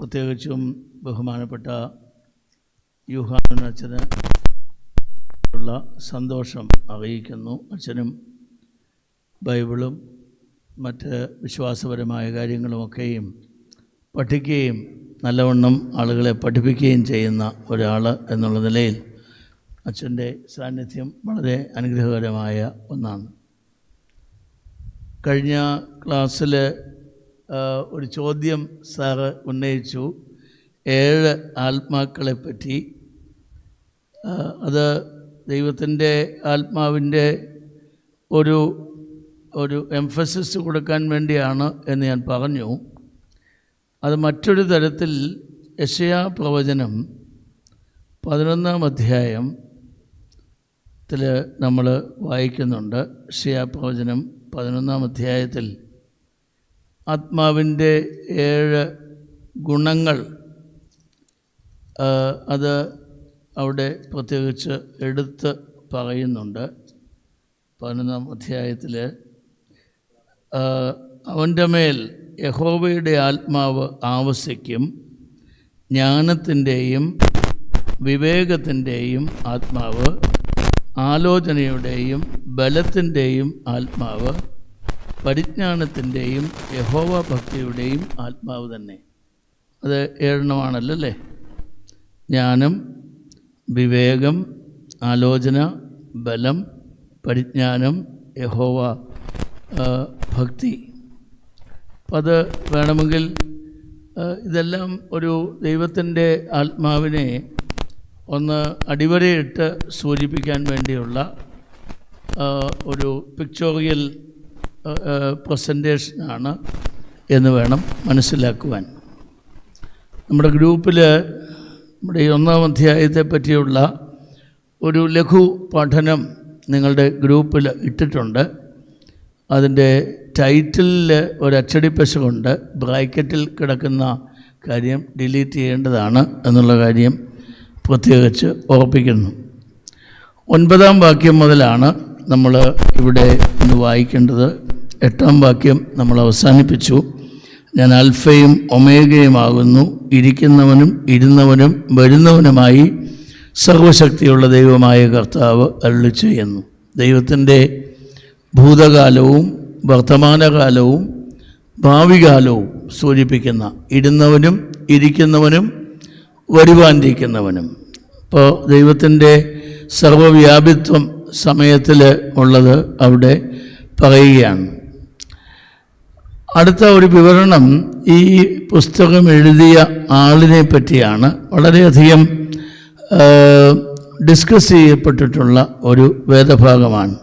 പ്രത്യേകിച്ചും ബഹുമാനപ്പെട്ട യൂഹാനൻ അച്ഛന് ഉള്ള സന്തോഷം അറിയിക്കുന്നു. അച്ഛനും ബൈബിളും മറ്റ് വിശ്വാസപരമായ കാര്യങ്ങളുമൊക്കെയും പഠിക്കുകയും നല്ലവണ്ണം ആളുകളെ പഠിപ്പിക്കുകയും ചെയ്യുന്ന ഒരാൾ എന്നുള്ള നിലയിൽ അച്ഛൻ്റെ സാന്നിധ്യം വളരെ അനുഗ്രഹകരമായ ഒന്നാണ്. കഴിഞ്ഞ ക്ലാസ്സിൽ ഒരു ചോദ്യം സാറ് ഉന്നയിച്ചു, 7 ആത്മാക്കളെപ്പറ്റി. അത് ദൈവത്തിൻ്റെ ആത്മാവിൻ്റെ ഒരു എംഫസിസ് കൊടുക്കാൻ വേണ്ടിയാണ് എന്ന് ഞാൻ പറഞ്ഞു. അത് മറ്റൊരു തരത്തിൽ യെശയ്യാ പ്രവചനം 11-ാം അധ്യായത്തിൽ നമ്മൾ വായിക്കുന്നുണ്ട്. യെശയ്യാ പ്രവചനം 11-ാം അധ്യായത്തിൽ ആത്മാവിൻ്റെ 7 ഗുണങ്ങൾ അത് അവിടെ പ്രത്യേകിച്ച് എടുത്ത് പറയുന്നുണ്ട്. 11-ാം അധ്യായത്തിൽ അവൻ്റെ മേൽ യഹോവയുടെ ആത്മാവ് ആവസിക്കും, ജ്ഞാനത്തിൻ്റെയും വിവേകത്തിൻ്റെയും ആത്മാവ്, ആലോചനയുടെയും ബലത്തിൻ്റെയും ആത്മാവ്, പരിജ്ഞാനത്തിൻ്റെയും യഹോവ ഭക്തിയുടെയും ആത്മാവ് തന്നെ. അത് 7 അല്ലേ? ജ്ഞാനം, വിവേകം, ആലോചന, ബലം, പരിജ്ഞാനം, യഹോവ ഭക്തി. അപ്പം അത് വേണമെങ്കിൽ ഇതെല്ലാം ഒരു ദൈവത്തിൻ്റെ ആത്മാവിനെ ഒന്ന് അടിവരയിട്ട് സൂചിപ്പിക്കാൻ വേണ്ടിയുള്ള ഒരു പിക്ചോറിയൽ പ്രസൻറ്റേഷനാണ് എന്ന് വേണം മനസ്സിലാക്കുവാൻ. നമ്മുടെ ഗ്രൂപ്പിൽ നമ്മുടെ ഈ 1-ാം അധ്യായത്തെ പറ്റിയുള്ള ഒരു ലഘു പഠനം നിങ്ങളുടെ ഗ്രൂപ്പിൽ ഇട്ടിട്ടുണ്ട്. അതിൻ്റെ ടൈറ്റിലിൽ ഒരു അച്ചടിപ്പശകുണ്ട്. ബ്രാക്കറ്റിൽ കിടക്കുന്ന കാര്യം ഡിലീറ്റ് ചെയ്യേണ്ടതാണ് എന്നുള്ള കാര്യം പ്രത്യേകിച്ച് ഓർപ്പിക്കുന്നു. 9-ാം വാക്യം മുതലാണ് നമ്മൾ ഇവിടെ ഇന്ന് വായിക്കേണ്ടത്. 8-ാം വാക്യം നമ്മൾ അവസാനിപ്പിച്ചു. ഞാൻ അൽഫയും ഒമേഗയുമാകുന്നു, ഇരിക്കുന്നവനും ഇരുന്നവനും വരുന്നവനുമായി സർവശക്തിയുള്ള ദൈവമായ കർത്താവ് അരുളി ചെയ്യുന്നു. ദൈവത്തിൻ്റെ ഭൂതകാലവും വർത്തമാനകാലവും ഭാവികാലവും സൂചിപ്പിക്കുന്ന ഇരുന്നവനും ഇരിക്കുന്നവനും വരുവാനിരിക്കുന്നവനും. ഇപ്പോൾ ദൈവത്തിൻ്റെ സർവവ്യാപിത്വം സമയത്തിൽ ഉള്ളത് അവിടെ പറയുകയാണ്. അടുത്ത ഒരു വിവരണം ഈ പുസ്തകം എഴുതിയ ആളിനെ പറ്റിയാണ്. വളരെയധികം ഡിസ്കസ് ചെയ്യപ്പെട്ടിട്ടുള്ള ഒരു വേദഭാഗമാണ്.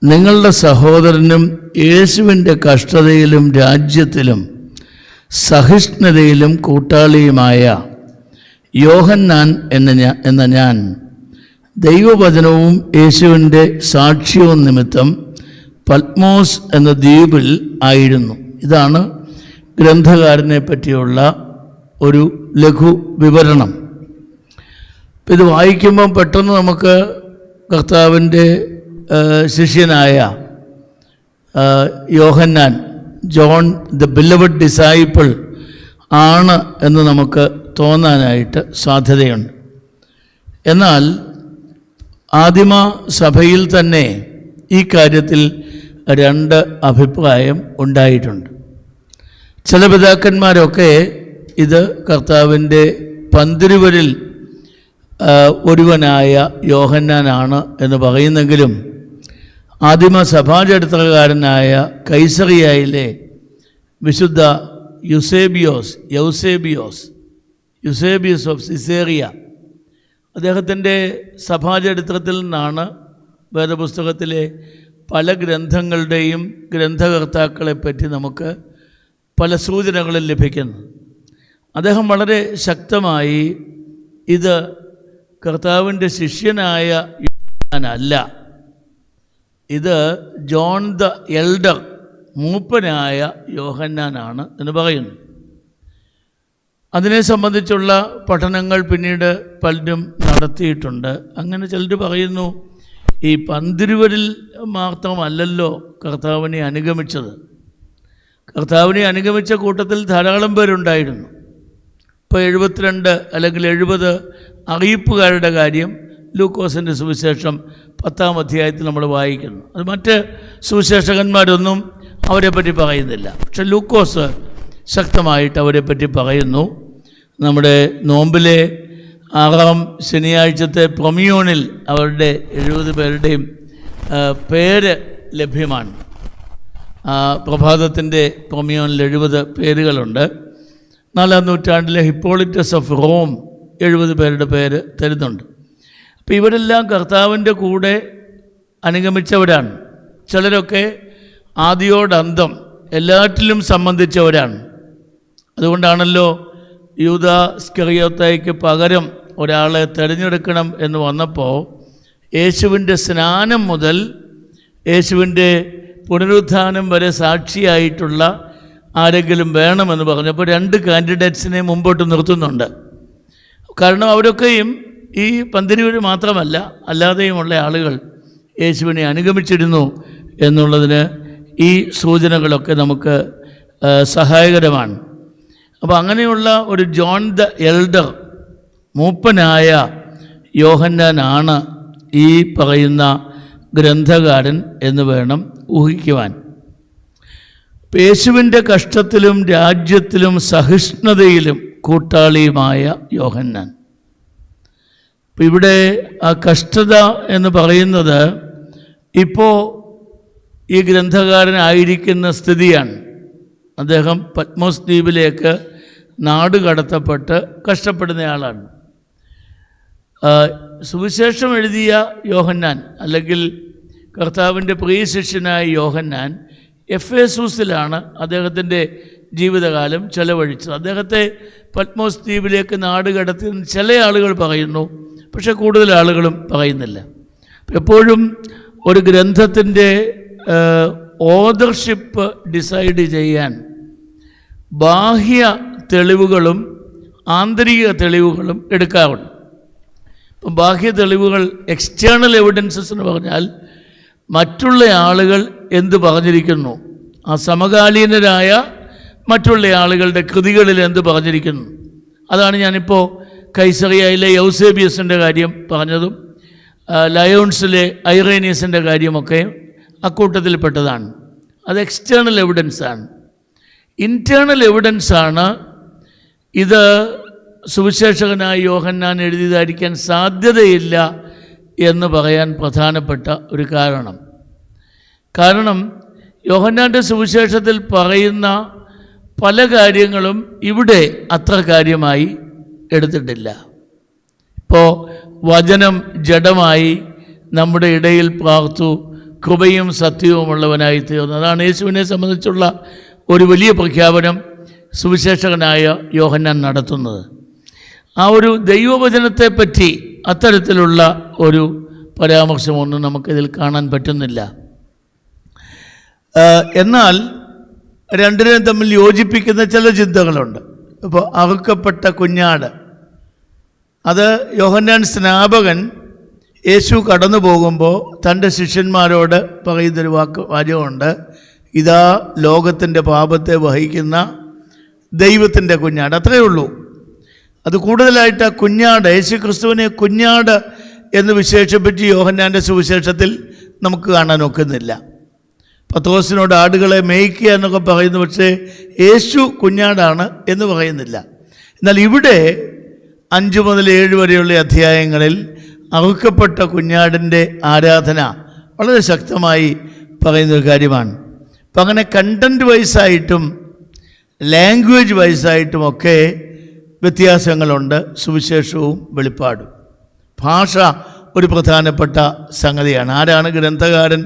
നിങ്ങളുടെ സഹോദരനും യേശുവിൻ്റെ കഷ്ടതയിലും രാജ്യത്തിലും സഹിഷ്ണുതയിലും കൂട്ടാളിയുമായ യോഹന്നാൻ എന്ന ഞാൻ ദൈവവചനവും യേശുവിൻ്റെ സാക്ഷ്യവും നിമിത്തം പത്മോസ് എന്ന ദ്വീപിൽ ആയിരുന്നു. ഇതാണ് ഗ്രന്ഥകാരനെ പറ്റിയുള്ള ഒരു ലഘു വിവരണം. ഇത് വായിക്കുമ്പം പെട്ടെന്ന് നമുക്ക് കർത്താവിൻ്റെ ശിഷ്യനായ യോഹന്നാൻ, ജോൺ ദ ബിലവഡ് ഡിസൈപ്പിൾ ആണ് എന്ന് നമുക്ക് തോന്നാനായിട്ട് സാധ്യതയുണ്ട്. എന്നാൽ ആദിമ സഭയിൽ തന്നെ ഈ കാര്യത്തിൽ 2 അഭിപ്രായം ഉണ്ടായിട്ടുണ്ട്. ചില പിതാക്കന്മാരൊക്കെ ഇത് കർത്താവിൻ്റെ പന്തിരുവരിൽ ഒരുവനായ യോഹന്നാനാണ് എന്ന് പറയുന്നെങ്കിലും ആദിമ സഭാചരിത്രകാരനായ കൈസറിയയിലെ വിശുദ്ധ യൂസേബിയോസ് ഓഫ് സിസേറിയ, അദ്ദേഹത്തിൻ്റെ സഭാചരിത്രത്തിൽ നിന്നാണ് വേദപുസ്തകത്തിലെ പല ഗ്രന്ഥങ്ങളുടെയും ഗ്രന്ഥകർത്താക്കളെപ്പറ്റി നമുക്ക് പല സൂചനകളും ലഭിക്കുന്നു. അദ്ദേഹം വളരെ ശക്തമായി ഇത് കർത്താവിൻ്റെ ശിഷ്യനായ യോഹന്നാനല്ല, ഇത് ജോൺ ദ എൽഡർ, മൂപ്പനായ യോഹന്നാനാണ് എന്ന് പറയുന്നു. അതിനെ സംബന്ധിച്ചുള്ള പഠനങ്ങൾ പിന്നീട് പലരും നടത്തിയിട്ടുണ്ട്. അങ്ങനെ ചിലർ പറയുന്നു, ഈ പന്തിരുവരിൽ മാത്രമല്ലല്ലോ കർത്താവിനെ അനുഗമിച്ചത്. കർത്താവിനെ അനുഗമിച്ച കൂട്ടത്തിൽ ധാരാളം പേരുണ്ടായിരുന്നു. ഇപ്പോൾ 72 അല്ലെങ്കിൽ 70 അറിയിപ്പുകാരുടെ കാര്യം ലൂക്കോസിൻ്റെ സുവിശേഷം 10-ാം അധ്യായത്തിൽ നമ്മൾ വായിക്കുന്നു. അത് മറ്റ് സുവിശേഷകന്മാരൊന്നും അവരെപ്പറ്റി പറയുന്നില്ല. പക്ഷെ ലൂക്കോസ് ശക്തമായിട്ട് അവരെപ്പറ്റി പറയുന്നു. നമ്മുടെ നോമ്പിലെ 6-ാം ശനിയാഴ്ചത്തെ പ്രൊമിയോണിൽ അവരുടെ 70 പേരുടെയും പേര് ലഭ്യമാണ്. പ്രഭാതത്തിൻ്റെ പ്രൊമിയോണിൽ 70 പേരുകളുണ്ട്. 4-ാം നൂറ്റാണ്ടിലെ ഹിപ്പോളിറ്റസ് ഓഫ് റോം 70 പേരുടെ പേര് തരുന്നുണ്ട്. അപ്പോൾ ഇവരെല്ലാം കർത്താവിൻ്റെ കൂടെ അനുഗമിച്ചവരാണ്. ചിലരൊക്കെ ആദിയോടന്തം എല്ലാറ്റിലും സംബന്ധിച്ചവരാണ്. അതുകൊണ്ടാണല്ലോ യൂദാ സ്കറിയോത്തായ്ക്ക് പകരം ഒരാളെ തിരഞ്ഞെടുക്കണം എന്ന് വന്നപ്പോൾ യേശുവിൻ്റെ സ്നാനം മുതൽ യേശുവിൻ്റെ പുനരുത്ഥാനം വരെ സാക്ഷിയായിട്ടുള്ള ആരെങ്കിലും വേണമെന്ന് പറഞ്ഞപ്പോൾ 2 കാൻഡിഡേറ്റ്സിനെ മുമ്പോട്ട് നിർത്തുന്നുണ്ട്. കാരണം അവരൊക്കെയും ഈ പന്തിരുവർ മാത്രമല്ല, അല്ലാതെയുമുള്ള ആളുകൾ യേശുവിനെ അനുഗമിച്ചിരുന്നു എന്നുള്ളതിന് ഈ സൂചനകളൊക്കെ നമുക്ക് സഹായകരമാണ്. അപ്പോൾ അങ്ങനെയുള്ള ഒരു ജോൺ ദ എൽഡർ, മൂപ്പനായ യോഹന്നാനാണ് ഈ പറയുന്ന ഗ്രന്ഥകാരൻ എന്ന് വേണം ഊഹിക്കുവാൻ. യേശുവിൻ്റെ കഷ്ടത്തിലും രാജ്യത്തിലും സഹിഷ്ണുതയിലും കൂട്ടാളിയുമായ യോഹന്നാൻ. അപ്പം ഇവിടെ ആ കഷ്ടത എന്ന് പറയുന്നത് ഇപ്പോൾ ഈ ഗ്രന്ഥകാരനായിരിക്കുന്ന സ്ഥിതിയാണ്. അദ്ദേഹം പത്മോസ് ദ്വീപിലേക്ക് നാട് കടത്തപ്പെട്ട് കഷ്ടപ്പെടുന്നയാളാണ്. സുവിശേഷം എഴുതിയ യോഹന്നാൻ അല്ലെങ്കിൽ കർത്താവിൻ്റെ പ്രിയ ശിഷ്യനായ യോഹന്നാൻ എഫേസൂസിലാണ് അദ്ദേഹത്തിൻ്റെ ജീവിതകാലം ചെലവഴിച്ചത്. അദ്ദേഹത്തെ പത്മോസ് ദ്വീപിലേക്ക് നാട് കടത്തിയെന്ന് ചില ആളുകൾ പറയുന്നു, പക്ഷേ കൂടുതൽ ആളുകളും പറയുന്നില്ല. എപ്പോഴും ഒരു ഗ്രന്ഥത്തിൻ്റെ ഓതർഷിപ്പ് ഡിസൈഡ് ചെയ്യാൻ ബാഹ്യ തെളിവുകളും ആന്തരിക തെളിവുകളും എടുക്കാറുണ്ട്. ഇപ്പം ബാഹ്യ തെളിവുകൾ, എക്സ്റ്റേണൽ എവിഡൻസസ് എന്ന് പറഞ്ഞാൽ മറ്റുള്ള ആളുകൾ എന്ത് പറഞ്ഞിരിക്കുന്നു, ആ സമകാലീനരായ മറ്റുള്ള ആളുകളുടെ കൃതികളിൽ എന്ത് പറഞ്ഞിരിക്കുന്നു. അതാണ് ഞാനിപ്പോൾ കൈസറിയയിലെ യൗസേബിയസിൻ്റെ കാര്യം പറഞ്ഞതും ലയോൺസിലെ ഐറേനിയസിൻ്റെ കാര്യമൊക്കെ അക്കൂട്ടത്തിൽപ്പെട്ടതാണ്. അത് എക്സ്റ്റേണൽ എവിഡൻസാണ്. ഇൻറ്റേർണൽ എവിഡൻസാണ് ഇത് സുവിശേഷകനായ യോഹന്നാൻ എഴുതിയതായിരിക്കാൻ സാധ്യതയില്ല എന്ന് പറയാൻ പ്രധാനപ്പെട്ട ഒരു കാരണം യോഹന്നാൻ്റെ സുവിശേഷത്തിൽ പറയുന്ന പല കാര്യങ്ങളും ഇവിടെ അത്ര കാര്യമായി എടുത്തിട്ടില്ല. ഇപ്പോൾ വചനം ജഡമായി നമ്മുടെ ഇടയിൽ പാർത്തു, കൃപയും സത്യവുമുള്ളവനായി തീർന്നു. അതാണ് യേശുവിനെ സംബന്ധിച്ചുള്ള ഒരു വലിയ പ്രഖ്യാപനം സുവിശേഷകനായ യോഹന്നാൻ നടത്തുന്നത്. ആ ഒരു ദൈവവചനത്തെപ്പറ്റി അത്തരത്തിലുള്ള ഒരു പരാമർശമൊന്നും നമുക്കിതിൽ കാണാൻ പറ്റുന്നില്ല. എന്നാൽ രണ്ടിനെയും തമ്മിൽ യോജിപ്പിക്കുന്ന ചില ചിന്തകളുണ്ട്. ഇപ്പോൾ അറുക്കപ്പെട്ട കുഞ്ഞാട്, അത് യോഹന്നാൻ സ്നാപകൻ യേശു കടന്നു പോകുമ്പോൾ തൻ്റെ ശിഷ്യന്മാരോട് പറയുന്നൊരു വാചകമുണ്ട്, ഇതാ ലോകത്തിൻ്റെ പാപത്തെ വഹിക്കുന്ന ദൈവത്തിൻ്റെ കുഞ്ഞാട്. അത്രയേ ഉള്ളൂ. അത് കൂടുതലായിട്ട് ആ കുഞ്ഞാട്, യേശു ക്രിസ്തുവിനെ കുഞ്ഞാട് എന്ന് വിശേഷിപ്പിച്ച് യോഹന്നാൻ്റെ സുവിശേഷത്തിൽ നമുക്ക് കാണാൻ ഒക്കുന്നില്ല. പത്രോസിനോട് ആടുകളെ മേയ്ക്കുക എന്നൊക്കെ പറയുന്നു, പക്ഷേ യേശു കുഞ്ഞാടാണ് എന്ന് പറയുന്നില്ല. എന്നാൽ ഇവിടെ 5 മുതൽ 7 വരെയുള്ള അധ്യായങ്ങളിൽ അറുക്കപ്പെട്ട കുഞ്ഞാടിൻ്റെ ആരാധന വളരെ ശക്തമായി പറയുന്നൊരു കാര്യമാണ്. അപ്പം അങ്ങനെ കണ്ടൻറ്റ് വൈസായിട്ടും ലാംഗ്വേജ് വൈസായിട്ടുമൊക്കെ വ്യത്യാസങ്ങളുണ്ട് സുവിശേഷവും വെളിപ്പാടും. ഭാഷ ഒരു പ്രധാനപ്പെട്ട സംഗതിയാണ്. ആരാണ് ഗ്രന്ഥകാരൻ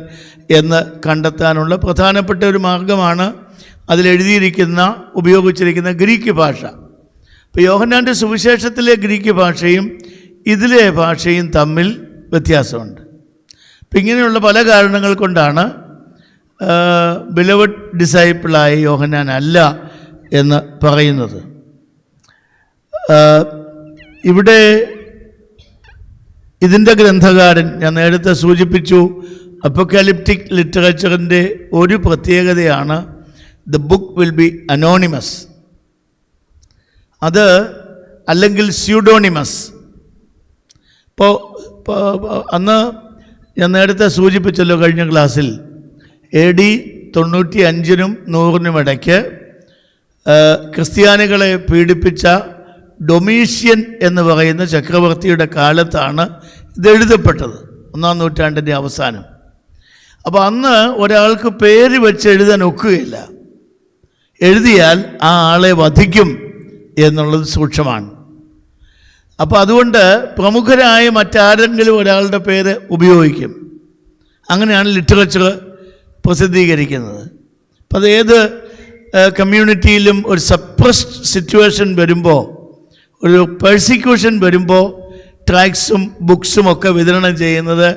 എന്ന് കണ്ടെത്താനുള്ള പ്രധാനപ്പെട്ട ഒരു മാർഗമാണ് അതിലെഴുതിയിരിക്കുന്ന ഉപയോഗിച്ചിരിക്കുന്ന ഗ്രീക്ക് ഭാഷ. ഇപ്പോൾ യോഹന്നാൻ്റെ സുവിശേഷത്തിലെ ഗ്രീക്ക് ഭാഷയും ഇതിലെ ഭാഷയും തമ്മിൽ വ്യത്യാസമുണ്ട്. അപ്പം ഇങ്ങനെയുള്ള പല കാരണങ്ങൾ കൊണ്ടാണ് ബിലവഡ് ഡിസൈപ്പിളായ യോഹന്നാൻ അല്ല എന്ന് പറയുന്നത്. ഇവിടെ ഇതിൻ്റെ ഗ്രന്ഥകാരൻ ഞാൻ നേരത്തെ സൂചിപ്പിച്ചു, അപ്പോക്കാലിപ്റ്റിക് ലിറ്ററേച്ചറിൻ്റെ ഒരു പ്രത്യേകതയാണ് the book will be anonymous. അത് അല്ലെങ്കിൽ സ്യൂഡോണിമസ്. ഇപ്പോൾ അന്ന് ഞാൻ നേരത്തെ സൂചിപ്പിച്ചല്ലോ കഴിഞ്ഞ ക്ലാസ്സിൽ, AD 95-നും 100-നും ഇടയ്ക്ക് ക്രിസ്ത്യാനികളെ പീഡിപ്പിച്ച ഡൊമീഷ്യൻ എന്ന് പറയുന്ന ചക്രവർത്തിയുടെ കാലത്താണ് ഇത് എഴുതപ്പെട്ടത്, 1-ാം നൂറ്റാണ്ടിൻ്റെ അവസാനം. അപ്പോൾ അന്ന് ഒരാൾക്ക് പേര് വെച്ച് എഴുതാൻ ഒക്കുകയില്ല, എഴുതിയാൽ ആ ആളെ വധിക്കും എന്നുള്ളത് സൂക്ഷ്മമാണ്. അപ്പോൾ അതുകൊണ്ട് പ്രമുഖരായ മറ്റാരെങ്കിലും ഒരാളുടെ പേര് ഉപയോഗിക്കും. അങ്ങനെയാണ് ലിറ്ററേച്ചർ പ്രസിദ്ധീകരിക്കുന്നത്. അപ്പം അത് ഏത് കമ്മ്യൂണിറ്റിയിലും ഒരു സപ്രസ്ഡ് സിറ്റുവേഷൻ വരുമ്പോൾ, ഒരു പെർസിക്യൂഷൻ വരുമ്പോൾ ട്രാക്സും ബുക്സും ഒക്കെ വിതരണം ചെയ്യുന്നത്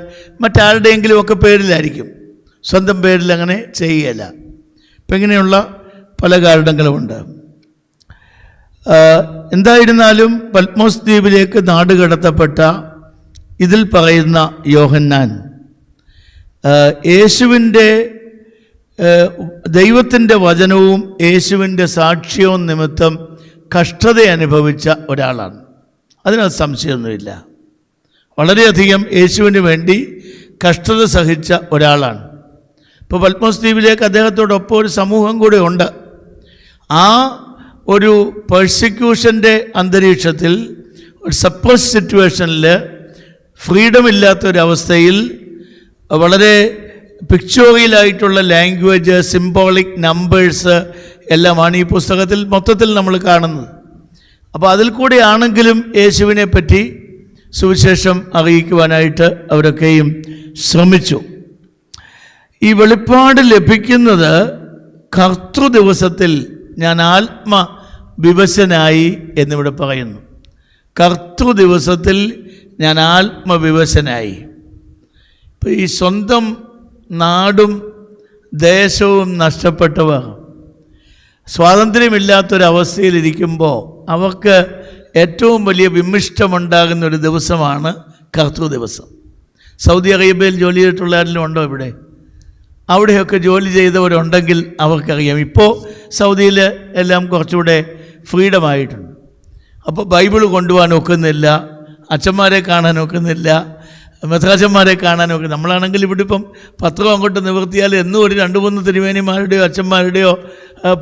മറ്റാരുടെയെങ്കിലും ഒക്കെ പേരിലായിരിക്കും, സ്വന്തം പേരിൽ അങ്ങനെ ചെയ്യുകയില്ല. ഇപ്പം ഇങ്ങനെയുള്ള പല കാരണങ്ങളുമുണ്ട്. എന്തായിരുന്നാലും പത്മോസ് ദ്വീപിലേക്ക് നാടുകടത്തപ്പെട്ട ഇതിൽ പറയുന്ന യോഹന്നാൻ യേശുവിൻ്റെ ദൈവത്തിൻ്റെ വചനവും യേശുവിൻ്റെ സാക്ഷ്യവും നിമിത്തം കഷ്ടത അനുഭവിച്ച ഒരാളാണ്. അതിനകത്ത് സംശയമൊന്നുമില്ല. വളരെയധികം യേശുവിന് വേണ്ടി കഷ്ടത സഹിച്ച ഒരാളാണ്. ഇപ്പോൾ പത്മോസ് ദ്വീപിലേക്ക് അദ്ദേഹത്തോടൊപ്പം ഒരു സമൂഹം കൂടെ ഉണ്ട്. ആ ഒരു പെർസിക്യൂഷൻ്റെ അന്തരീക്ഷത്തിൽ, ഒരു സപ്രസ് സിറ്റുവേഷനിൽ, ഫ്രീഡം ഇല്ലാത്തൊരവസ്ഥയിൽ വളരെ പിക്ചോറിയലായിട്ടുള്ള ലാംഗ്വേജ്, സിംബോളിക് നമ്പേഴ്സ് എല്ലാമാണ് ഈ പുസ്തകത്തിൽ മൊത്തത്തിൽ നമ്മൾ കാണുന്നത്. അപ്പോൾ അതിൽ കൂടെ ആണെങ്കിലും യേശുവിനെ പറ്റി സുവിശേഷം അറിയിക്കുവാനായിട്ട് അവരൊക്കെയും ശ്രമിച്ചു. ഈ വെളിപ്പാട് ലഭിക്കുന്നത് കർത്തൃദിവസത്തിൽ ഞാൻ ആത്മവിവശനായി എന്നിവിടെ പറയുന്നു. കർത്തൃദിവസത്തിൽ ഞാൻ ആത്മവിവശനായി. ഇപ്പോൾ ഈ സ്വന്തം നാടും ദേശവും നഷ്ടപ്പെട്ടവർ സ്വാതന്ത്ര്യമില്ലാത്തൊരവസ്ഥയിലിരിക്കുമ്പോൾ അവർക്ക് ഏറ്റവും വലിയ വിമിഷ്ടമുണ്ടാകുന്നൊരു ദിവസമാണ് കർത്തൃദിവസം. സൗദി അറേബ്യയിൽ ജോലി ചെയ്തിട്ടുള്ള ആരെങ്കിലും ഉണ്ടോ ഇവിടെ? അവിടെയൊക്കെ ജോലി ചെയ്തവരുണ്ടെങ്കിൽ അവർക്കറിയാം. ഇപ്പോൾ സൗദിയിൽ എല്ലാം കുറച്ചുകൂടെ ഫ്രീഡമായിട്ടുണ്ട്. അപ്പോൾ ബൈബിൾ കൊണ്ടുപോകാൻ ഒക്കുന്നില്ല, അച്ഛന്മാരെ കാണാൻ ഒക്കുന്നില്ല, മെത്രാച്ചന്മാരെ കാണാനൊക്കെ. നമ്മളാണെങ്കിൽ ഇവിടെ ഇപ്പം പത്രം അങ്ങോട്ട് നിവർത്തിയാൽ എന്നും ഒരു 2-3 തിരുമേനിമാരുടെയോ അച്ഛന്മാരുടെയോ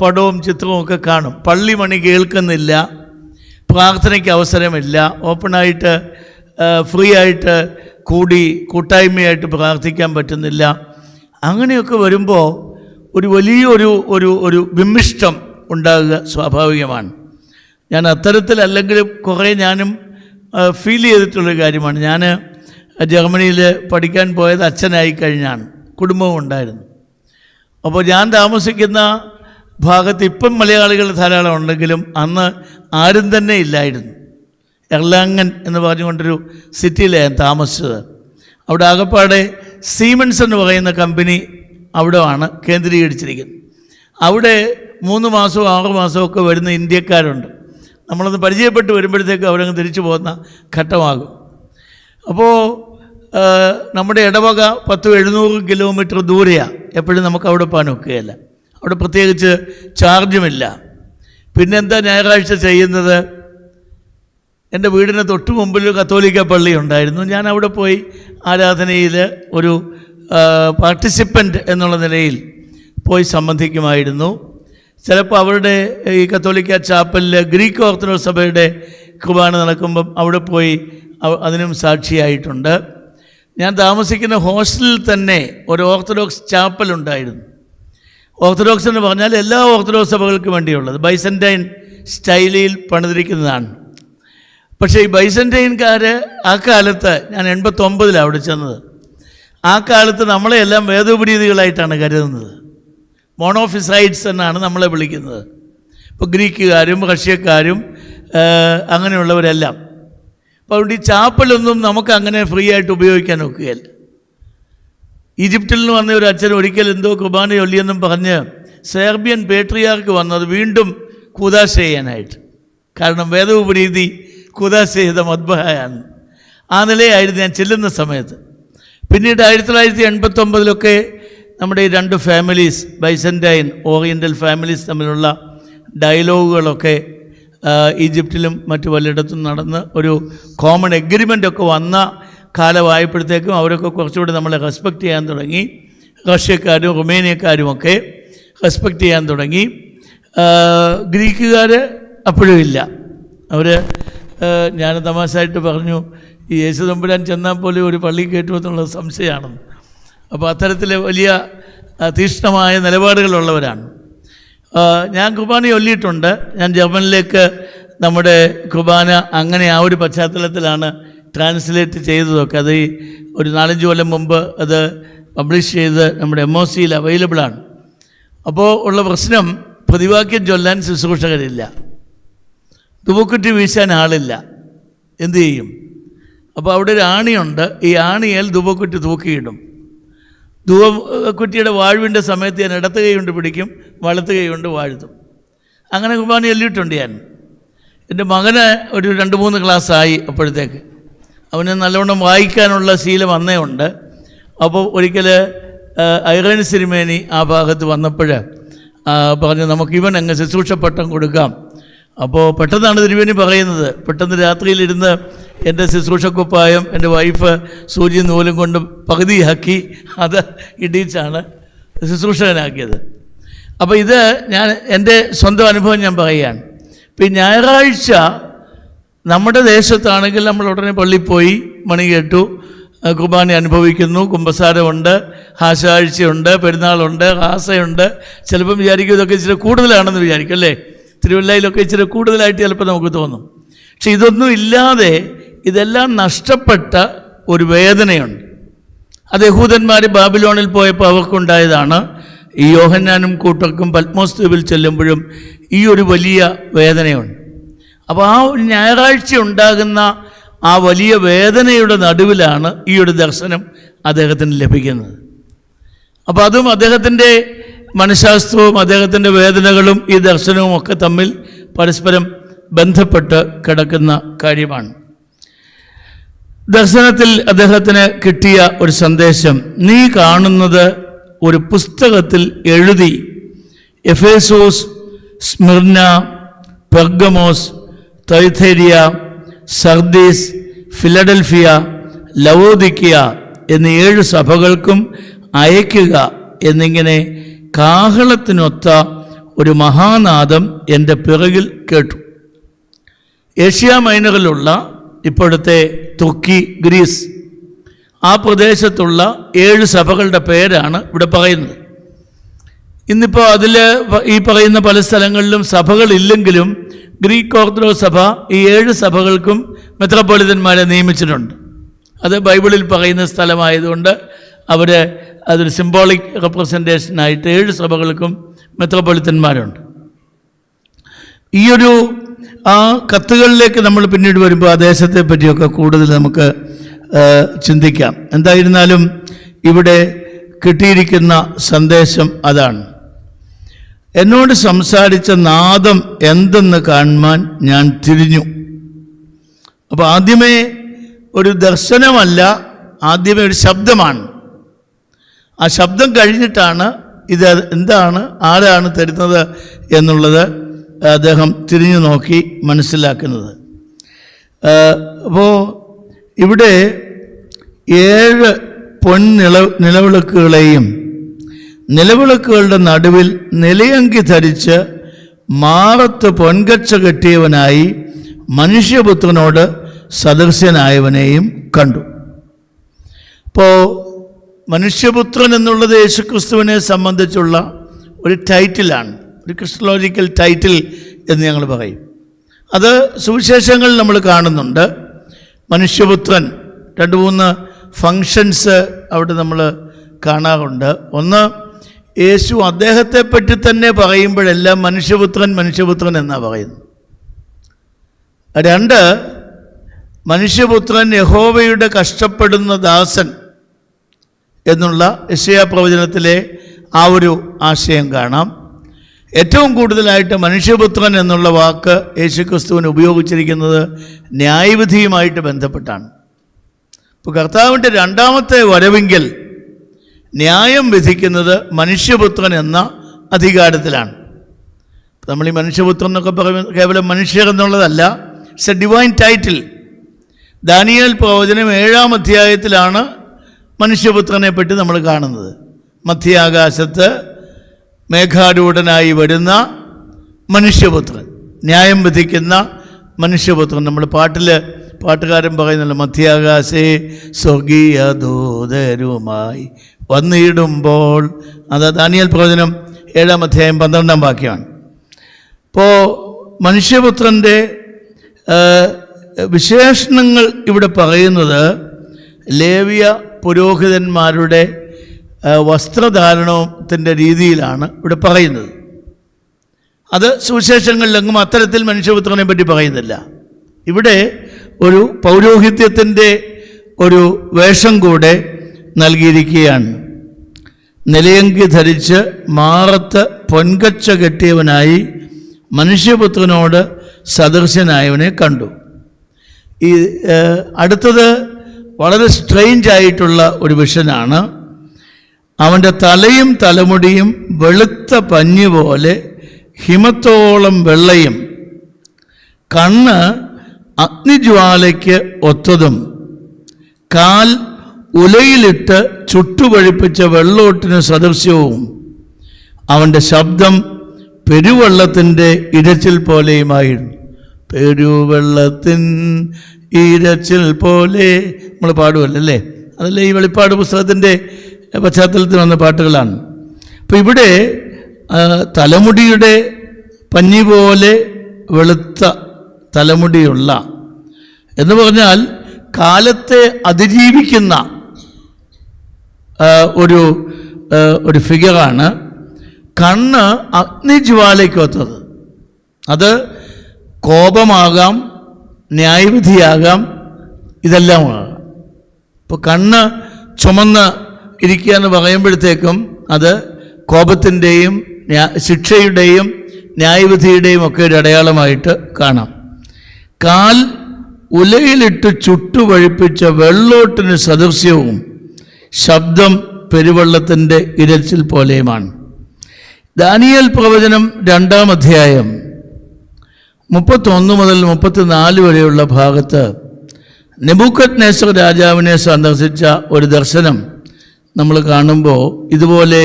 പടവും ചിത്രവും ഒക്കെ കാണും. പള്ളി മണി കേൾക്കുന്നില്ല, പ്രാർത്ഥനയ്ക്ക് അവസരമില്ല, ഓപ്പണായിട്ട് ഫ്രീ ആയിട്ട് കൂട്ടായ്മയായിട്ട് പ്രാർത്ഥിക്കാൻ പറ്റുന്നില്ല. അങ്ങനെയൊക്കെ വരുമ്പോൾ ഒരു വലിയൊരു ഒരു ഒരു വിമിഷ്ടം ഉണ്ടാകുക സ്വാഭാവികമാണ്. ഞാൻ അത്തരത്തിലല്ലെങ്കിലും കുറേ ഞാനും ഫീൽ ചെയ്തിട്ടുള്ളൊരു കാര്യമാണ്. ഞാൻ ജർമ്മനിയിൽ പഠിക്കാൻ പോയത് അച്ഛനായി കഴിഞ്ഞാണ്, കുടുംബവും ഉണ്ടായിരുന്നു. അപ്പോൾ ഞാൻ താമസിക്കുന്ന ഭാഗത്ത് ഇപ്പം മലയാളികൾ ധാരാളം ഉണ്ടെങ്കിലും അന്ന് ആരും തന്നെ ഇല്ലായിരുന്നു. എർലാങ്ങൻ എന്ന് പറഞ്ഞുകൊണ്ടൊരു സിറ്റിയിലാണ് ഞാൻ താമസിച്ചത്. അവിടെ ആകപ്പാടെ സീമെൻസ് എന്ന് പറയുന്ന കമ്പനി അവിടെയാണ് കേന്ദ്രീകരിച്ചിരിക്കുന്നത്. അവിടെ 3 മാസവും 6 മാസവും ഒക്കെ വരുന്ന ഇന്ത്യക്കാരുണ്ട്. നമ്മളൊന്ന് പരിചയപ്പെട്ട് വരുമ്പോഴത്തേക്ക് അവരങ്ങ് തിരിച്ചു പോകുന്ന ഘട്ടമാകും. അപ്പോൾ നമ്മുടെ ഇടവക 10-700 കിലോമീറ്റർ ദൂരെയാണ്. എപ്പോഴും നമുക്ക് അവിടെ പോകാൻ ഒക്കുകയില്ല. അവിടെ പ്രത്യേകിച്ച് ചാർജുമില്ല. പിന്നെന്താ ഞായറാഴ്ച ചെയ്യുന്നത്? എൻ്റെ വീടിന് തൊട്ട് മുമ്പിൽ കത്തോലിക്ക പള്ളി ഉണ്ടായിരുന്നു. ഞാൻ അവിടെ പോയി ആരാധനയിൽ ഒരു പാർട്ടിസിപ്പൻ്റ് എന്നുള്ള നിലയിൽ പോയി സംബന്ധിക്കുമായിരുന്നു. ചിലപ്പോൾ അവരുടെ ഈ കത്തോലിക്ക ചാപ്പലിൽ ഗ്രീക്ക് ഓർത്തഡോക്സ് സഭയുടെ കുർബാന നടക്കുമ്പം അവിടെ പോയി അതിനും സാക്ഷിയായിട്ടുണ്ട്. ഞാൻ താമസിക്കുന്ന ഹോസ്റ്റലിൽ തന്നെ ഒരു ഓർത്തഡോക്സ് ചാപ്പൽ ഉണ്ടായിരുന്നു. ഓർത്തഡോക്സ് എന്ന് പറഞ്ഞാൽ എല്ലാ ഓർത്തഡോക്സ് സഭകൾക്കും വേണ്ടിയുള്ളത്, ബൈസൻ്റൈൻ സ്റ്റൈലിൽ പണിതിരിക്കുന്നതാണ്. പക്ഷേ ഈ ബൈസൻ്റൈൻകാർ ആ കാലത്ത്, ഞാൻ 89 അവിടെ ചെന്നത്, ആ കാലത്ത് നമ്മളെല്ലാം വേദോപരീതികളായിട്ടാണ് കരുതുന്നത്. മോണോഫിസൈഡ്സ് എന്നാണ് നമ്മളെ വിളിക്കുന്നത്. ഇപ്പോൾ ഗ്രീക്കുകാരും റഷ്യക്കാരും അങ്ങനെയുള്ളവരെല്ലാം. അപ്പോൾ അതുകൊണ്ട് ഈ ചാപ്പലൊന്നും നമുക്ക് അങ്ങനെ ഫ്രീ ആയിട്ട് ഉപയോഗിക്കാൻ ഒക്കുകയില്ല. ഈജിപ്തിൽ നിന്ന് വന്ന ഒരു അച്ഛൻ ഒരിക്കൽ എന്തോ കുർബാന ചൊല്ലിയെന്നും പറഞ്ഞ് സെർബിയൻ പേട്രിയാർക്ക് വന്നത് വീണ്ടും കൂദാശ ചെയ്യാനായിട്ട്. കാരണം വേദോപരീതി കൂദാശ ചെയ്ത മദ്ബഹയാണ്. ആ നിലയായിരുന്നു ഞാൻ ചെല്ലുന്ന സമയത്ത്. പിന്നീട് 1989 നമ്മുടെ ഈ 2 ഫാമിലീസ്, ബൈസൻ്റൈൻ ഓറിയൻ്റൽ ഫാമിലീസ് തമ്മിലുള്ള ഡയലോഗുകളൊക്കെ ഈജിപ്തിലും മറ്റു പലയിടത്തും നടന്ന് ഒരു കോമൺ എഗ്രിമെൻ്റൊക്കെ വന്ന കാലമായപ്പോഴത്തേക്കും അവരൊക്കെ കുറച്ചുകൂടി നമ്മളെ റെസ്പെക്റ്റ് ചെയ്യാൻ തുടങ്ങി. റഷ്യക്കാരും റുമേനിയക്കാരുമൊക്കെ റെസ്പെക്റ്റ് ചെയ്യാൻ തുടങ്ങി. ഗ്രീക്കുകാർ അപ്പോഴും ഇല്ല. അവർ ഞാൻ തമാശയായിട്ട് പറഞ്ഞു, ഈ യേശു തമ്പുരാൻ ചെന്നാൽ പോലും ഒരു പള്ളി കയറ്റുമെന്നുള്ള സംശയമാണെന്ന്. അപ്പോൾ അത്തരത്തിൽ വലിയ തീക്ഷ്ണമായ നിലപാടുകളുള്ളവരാണ്. ഞാൻ കുർബാന ചൊല്ലിയിട്ടുണ്ട്. ഞാൻ ജർമ്മനിലേക്ക് നമ്മുടെ കുർബാന അങ്ങനെ ആ ഒരു പശ്ചാത്തലത്തിലാണ് ട്രാൻസ്ലേറ്റ് ചെയ്തതൊക്കെ. അത് ഒരു 4-5 കൊല്ലം മുമ്പ് അത് പബ്ലിഷ് ചെയ്ത് നമ്മുടെ MOCയിൽ അവൈലബിളാണ്. അപ്പോൾ ഉള്ള പ്രശ്നം, പ്രതിവാക്യം ചൊല്ലാൻ ശുശ്രൂഷകരില്ല, ധൂപക്കുറ്റി വീശാൻ ആളില്ല. എന്തു ചെയ്യും? അപ്പോൾ അവിടെ ഒരു ആണിയുണ്ട്. ഈ ആണിയേൽ ധൂപക്കുറ്റി തൂക്കിയിടും. ധൂപക്കുറ്റിയുടെ വാഴ്വിൻ്റെ സമയത്ത് ഞാൻ ഇടത്ത് കൈ കൊണ്ട് പിടിക്കും, വലത്ത് കൈ കൊണ്ട് വാഴ്ത്തും. അങ്ങനെ കുർബാന ചൊല്ലിയിട്ടുണ്ട് ഞാൻ. എൻ്റെ മകന് ഒരു 2-3 ക്ലാസ്സായി അപ്പോഴത്തേക്ക്. അവന് നല്ലവണ്ണം വായിക്കാനുള്ള ശീലം വന്നേ ഉണ്ട്. അപ്പോൾ ഒരിക്കൽ ഐറേൻ സിരിമേനി ആ ഭാഗത്ത് വന്നപ്പോൾ പറഞ്ഞു, നമുക്ക് ഇവൻ അങ്ങ് ശുശ്രൂഷപ്പട്ടം കൊടുക്കാം. അപ്പോൾ പെട്ടെന്നാണ് തിരുമേനി പറയുന്നത്. പെട്ടെന്ന് രാത്രിയിലിരുന്ന് എൻ്റെ ശുശ്രൂഷക്കുപ്പായം എൻ്റെ വൈഫ് സൂചി നൂലും കൊണ്ട് പകുതിയാക്കി അത് ഇടിച്ചാണ് ശുശ്രൂഷകനാക്കിയത്. അപ്പോൾ ഇത് ഞാൻ എൻ്റെ സ്വന്തം അനുഭവം ഞാൻ പറയുകയാണ്. ഇപ്പോൾ ഈ ഞായറാഴ്ച നമ്മുടെ ദേശത്താണെങ്കിൽ നമ്മൾ ഉടനെ പള്ളിയിൽ പോയി മണി കേട്ടു, കുർബാന അനുഭവിക്കുന്നു, കുമ്പസാരമുണ്ട്, ഹാശാഴ്ചയുണ്ട്, പെരുന്നാളുണ്ട്, ഹാസയുണ്ട്. ചിലപ്പം വിചാരിക്കും ഇതൊക്കെ ഇച്ചിരി കൂടുതലാണെന്ന് വിചാരിക്കും അല്ലേ? തിരുവല്ലയിലൊക്കെ ഇച്ചിരി കൂടുതലായിട്ട് ചിലപ്പോൾ നമുക്ക് തോന്നും. പക്ഷെ ഇതൊന്നും ഇല്ലാതെ ഇതെല്ലാം നഷ്ടപ്പെട്ട ഒരു വേദനയുണ്ട്. അത് യഹൂദന്മാർ ബാബിലോണിൽ പോയപ്പോൾ അവർക്കുണ്ടായതാണ്. ഈ യോഹന്നാനും കൂട്ടർക്കും പത്മോസ് ദ്വീപിൽ ചെല്ലുമ്പോഴും ഈ ഒരു വലിയ വേദനയുണ്ട്. അപ്പോൾ ആ ഒരു ഞായറാഴ്ച ഉണ്ടാകുന്ന ആ വലിയ വേദനയുടെ നടുവിലാണ് ഈ ഒരു ദർശനം അദ്ദേഹത്തിന് ലഭിക്കുന്നത്. അപ്പോൾ അതും അദ്ദേഹത്തിൻ്റെ മനഃശാസ്ത്രവും അദ്ദേഹത്തിൻ്റെ വേദനകളും ഈ ദർശനവും ഒക്കെ തമ്മിൽ പരസ്പരം ബന്ധപ്പെട്ട് കിടക്കുന്ന കാര്യമാണ്. ദർശനത്തിൽ അദ്ദേഹത്തിന് കിട്ടിയ ഒരു സന്ദേശം, നീ കാണുന്നത് ഒരു പുസ്തകത്തിൽ എഴുതി Ephesus, Smyrna, Pergamos, Thyatira, Sardis, Philadelphia, Laodicea എന്നീ 7 സഭകൾക്കും അയക്കുക എന്നിങ്ങനെ കാഹളത്തിനൊത്ത ഒരു മഹാനാദം എൻ്റെ പിറകിൽ കേട്ടു. ഏഷ്യ മൈനറിലുള്ള ഇപ്പോഴത്തെ തുർക്കി, ഗ്രീസ്, ആ പ്രദേശത്തുള്ള 7 സഭകളുടെ പേരാണ് ഇവിടെ പറയുന്നത്. ഇന്നിപ്പോൾ അതിൽ ഈ പറയുന്ന പല സ്ഥലങ്ങളിലും സഭകളില്ലെങ്കിലും ഗ്രീക്ക് ഓർത്തഡോക്സ് സഭ ഈ 7 സഭകൾക്കും മെത്രോപ്പൊളിത്തന്മാരെ നിയമിച്ചിട്ടുണ്ട്. അത് ബൈബിളിൽ പറയുന്ന സ്ഥലമായതുകൊണ്ട് അവർ അതൊരു സിംബോളിക് റെപ്രസെൻറ്റേഷനായിട്ട് 7 സഭകൾക്കും മെത്രോപ്പൊളിത്തന്മാരുണ്ട്. ഈയൊരു ആ കത്തുകളിലേക്ക് നമ്മൾ പിന്നീട് വരുമ്പോൾ ആ ദേശത്തെ പറ്റിയൊക്കെ കൂടുതൽ നമുക്ക് ചിന്തിക്കാം. എന്തായിരുന്നാലും ഇവിടെ കിട്ടിയിരിക്കുന്ന സന്ദേശം അതാണ്. എന്നോട് സംസാരിച്ച നാദം എന്തെന്ന് കാണുവാൻ ഞാൻ തിരിഞ്ഞു. അപ്പോൾ ആദ്യമേ ഒരു ദർശനമല്ല, ആദ്യമേ ഒരു ശബ്ദമാണ്. ആ ശബ്ദം കഴിഞ്ഞിട്ടാണ് ഇത് എന്താണ്, ആരാണ് തരുന്നത് എന്നുള്ളത് അദ്ദേഹം തിരിഞ്ഞു നോക്കി മനസ്സിലാക്കുന്നത്. അപ്പോൾ ഇവിടെ 7 നിലവിളക്കുകളെയും നിലവിളക്കുകളുടെ നടുവിൽ നിലയങ്കി ധരിച്ച് മാറത്ത് പൊൻകച്ച കെട്ടിയവനായി മനുഷ്യപുത്രനോട് സദൃശ്യനായവനെയും കണ്ടു. ഇപ്പോൾ മനുഷ്യപുത്രൻ എന്നുള്ളത് യേശുക്രിസ്തുവിനെ സംബന്ധിച്ചുള്ള ഒരു ടൈറ്റിലാണ്, ഒരു ക്രിസ്റ്റോളജിക്കൽ ടൈറ്റിൽ എന്ന് ഞങ്ങൾ പറയും. അത് സുവിശേഷങ്ങളിൽ നമ്മൾ കാണുന്നുണ്ട്. മനുഷ്യപുത്രൻ 2-3 ഫങ്ഷൻസ് അവിടെ നമ്മൾ കാണാറുണ്ട്. ഒന്ന്, യേശു അദ്ദേഹത്തെപ്പറ്റി തന്നെ പറയുമ്പോഴെല്ലാം മനുഷ്യപുത്രൻ മനുഷ്യപുത്രൻ എന്നാണ് പറയുന്നത്. 2, മനുഷ്യപുത്രൻ യഹോവയുടെ കഷ്ടപ്പെടുന്ന ദാസൻ എന്നുള്ള യെശയ്യാ പ്രവചനത്തിലെ ആ ഒരു ആശയം കാണാം. ഏറ്റവും കൂടുതലായിട്ട് മനുഷ്യപുത്രൻ എന്നുള്ള വാക്ക് യേശുക്രിസ്തുവിന് ഉപയോഗിച്ചിരിക്കുന്നത് ന്യായവിധിയുമായിട്ട് ബന്ധപ്പെട്ടാണ്. ഇപ്പോൾ കർത്താവിൻ്റെ 2ാമത്തെ വരവെങ്കിൽ ന്യായം വിധിക്കുന്നത് മനുഷ്യപുത്രൻ എന്ന അധികാരത്തിലാണ്. നമ്മൾ ഈ മനുഷ്യപുത്രൻ എന്നൊക്കെ പറയുന്നത് കേവലം മനുഷ്യർ എന്നുള്ളതല്ല, it's A divine title. Daniel പ്രവചനം 7-ാം അധ്യായത്തിലാണ് മനുഷ്യപുത്രനെ പറ്റി നമ്മൾ കാണുന്നത്. മധ്യാകാശത്ത് മേഘാരൂഢനായി വരുന്ന മനുഷ്യപുത്രൻ, ന്യായം വിധിക്കുന്ന മനുഷ്യപുത്രൻ. നമ്മൾ പാട്ടുകാരൻ പറയുന്നല്ലോ, മധ്യാകാശേ സ്വർഗീയ ദൂതരുമായി വന്നിടുമ്പോൾ. അത് ദാനിയേൽ പ്രവചനം 7-ാം അധ്യായം 12-ാം വാക്യമാണ്. അപ്പോൾ മനുഷ്യപുത്രൻ്റെ വിശേഷണങ്ങൾ ഇവിടെ പറയുന്നത് ലേവ്യ പുരോഹിതന്മാരുടെ വസ്ത്രധാരണത്തിൻ്റെ രീതിയിലാണ് ഇവിടെ പറയുന്നത്. അത് സുവിശേഷങ്ങളിലെങ്ങും അത്തരത്തിൽ മനുഷ്യപുത്രനെ പറ്റി പറയുന്നില്ല. ഇവിടെ ഒരു പൗരോഹിത്യത്തിൻ്റെ ഒരു വേഷം കൂടെ നൽകിയിരിക്കുകയാണ്. നിലയങ്കി ധരിച്ച് മാറത്ത് പൊൻകച്ച കെട്ടിയവനായി മനുഷ്യപുത്രനോട് സദൃശനായവനെ കണ്ടു. ഈ അടുത്തത് വളരെ സ്ട്രെയിഞ്ച് ആയിട്ടുള്ള ഒരു വിഷനാണ്. അവൻ്റെ തലയും തലമുടിയും വെളുത്ത പഞ്ഞി പോലെ ഹിമത്തോളം വെള്ളയും, കണ്ണ് അഗ്നിജ്വാലയ്ക്ക് ഒത്തതും, കാൽ ഉലയിലിട്ട് ചുട്ടുപഴുപ്പിച്ച വെള്ളോട്ടിന് സദൃശ്യവും, അവൻ്റെ ശബ്ദം പെരുവെള്ളത്തിൻ്റെ ഇരച്ചിൽ പോലെയുമായിരുന്നു. പെരുവെള്ളത്തിൻ ഇരച്ചിൽ പോലെ നമ്മൾ പാടുമല്ലേ, അതല്ലേ ഈ വെളിപ്പാട് പുസ്തകത്തിൻ്റെ പശ്ചാത്തലത്തിൽ വന്ന പാട്ടുകളാണ്. അപ്പോൾ ഇവിടെ തലമുടിയുടെ പഞ്ഞി പോലെ വെളുത്ത തലമുടിയുള്ള എന്ന് പറഞ്ഞാൽ കാലത്തെ അതിജീവിക്കുന്ന ഒരു ഫിഗറാണ്. കണ്ണ് അഗ്നിജ്വാലയ്ക്കൊത്തത്. അത് കോപമാകാം, ന്യായവിധിയാകാം, ഇതെല്ലാമാകാം. ഇപ്പോൾ കണ്ണ് ചുമന്ന് ഇരിക്കുക എന്ന് പറയുമ്പോഴത്തേക്കും അത് കോപത്തിൻ്റെയും ശിക്ഷയുടെയും ന്യായവിധിയുടെയും ഒക്കെ ഒരു അടയാളമായിട്ട് കാണാം. കാൽ ഉലയിലിട്ട് ചുട്ടുപഴുപ്പിച്ച വെള്ളോട്ടിന് സദൃശ്യവും, ശബ്ദം പെരുവെള്ളത്തിൻ്റെ ഇരച്ചിൽ പോലെയുമാണ്. ദാനിയേൽ പ്രവചനം 2-ാം അധ്യായം 31 മുതൽ 34 വരെയുള്ള ഭാഗത്ത് നെബൂഖദ്നേസർ രാജാവിനെ സന്ദർശിച്ച ഒരു ദർശനം നമ്മൾ കാണുമ്പോൾ ഇതുപോലെ